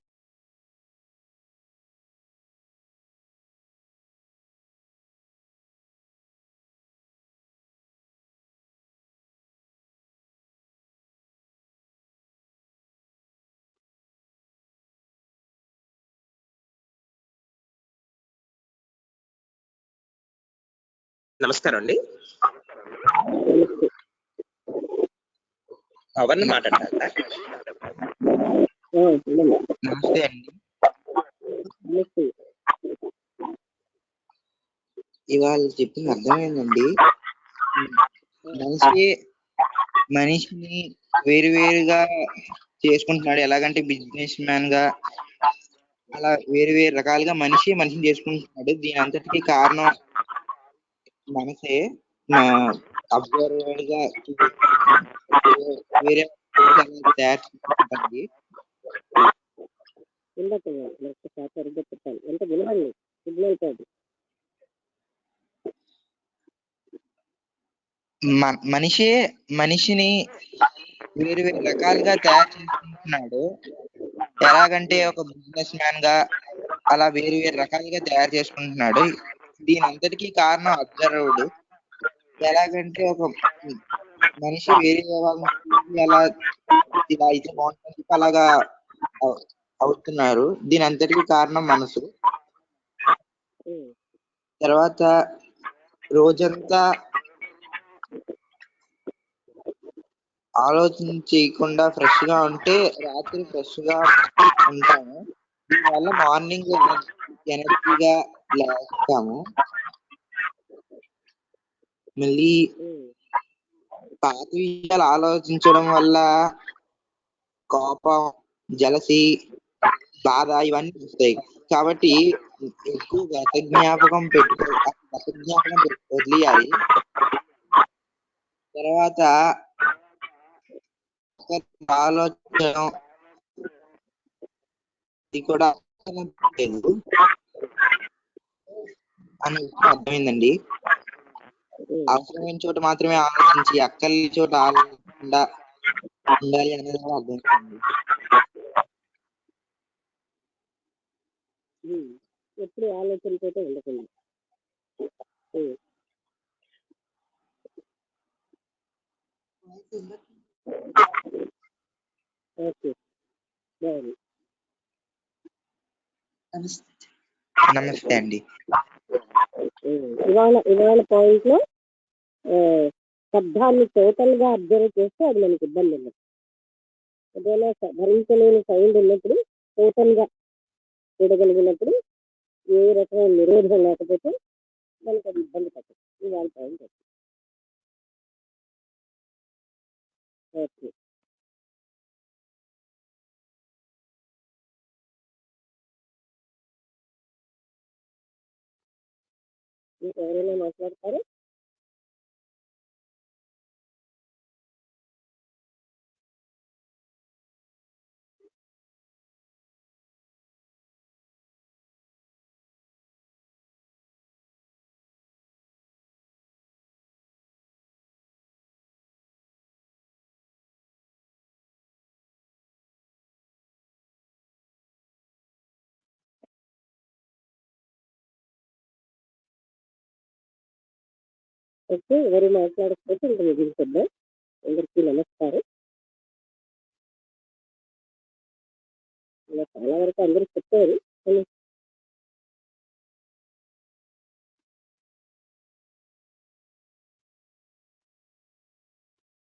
Speaker 4: నమస్కారం అండి. అవన్నీ మాట్లాడతారా? నమస్తే అండి. ఇవాళ చెప్పింది అర్థమైందండి. మనిషిని వేరుగా చేసుకుంటున్నాడు. ఎలాగంటే బిజినెస్ మ్యాన్ గా అలా వేరు రకాలుగా మనిషిని చేసుకుంటున్నాడు. దీని అంతటికీ కారణం మనసే. అబ్జర్వర్ గా వేరే తయారు చేసుకుంటుంది.
Speaker 3: సరిగ్గా చెప్పాలి అంటే వినవండి సిగ్నల్ కాదు.
Speaker 4: మనిషిని వేరు వేరు రకాలుగా తయారు చేసుకుంటున్నాడు. ఎలాగంటే ఒక బిజినెస్ మ్యాన్ గా అలా వేరు వేరు రకాలుగా తయారు చేసుకుంటున్నాడు. దీని అంతటికీ కారణం అబ్జర్వర్డ్. ఎలాగంటే ఒక మనిషి వేరే వాళ్ళని అలా ఇలా అయితే బాగుంటుంది అలాగా అవుతున్నారు. దీని అంతటికీ కారణం మనసు. తర్వాత రోజంతా ఆలోచన చేయకుండా ఫ్రెష్ గా ఉంటే రాత్రి ఫ్రెష్ గా ఉంటాము. దీనివల్ల మార్నింగ్ ఎనర్జీగా లేస్తాము. మళ్ళీ పాత విషయాలు ఆలోచించడం వల్ల కోపం, జలసి, బాధ ఇవన్నీ వస్తాయి. కాబట్టి ఎక్కువ గత జ్ఞాపకం వదిలేయాలి. తర్వాత ఆలోచన ఇది కూడా లేదు అని అర్థమైందండి. అవసరమైన చోట మాత్రమే ఆలోచించి అక్కర్లేని చోట ఆలోచించకుండా ఉండాలి అనేది కూడా అర్థమైందండి.
Speaker 3: ఎప్పుడు ఆలోచనతో ఉండకుండా. ఓకే బాగుంది.
Speaker 4: నమస్తే అండి.
Speaker 3: ఇవాళ పాయింట్ లో శబ్దాన్ని టోటల్ గా అబ్జర్వ్ చేస్తే అది మనకి ఇబ్బంది ఉండదు. ఏదైనా భరించలేని సౌండ్ ఉన్నప్పుడు టోటల్ గా చూడగలిగినప్పుడు ఏ రకమైన నిరోధం లేకపోతే మనకి అది ఇబ్బంది పడుతుంది. ఇవాళ పాయింట్ ఓకే. మీకు ఎవరైనా మాట్లాడతారు? ఓకే, ఎవరు మాట్లాడకపోతే ఇంకా ముగించేద్దాం. అందరికీ నమస్కారం. ఇలా చాలా వరకు అందరూ చెప్పారు.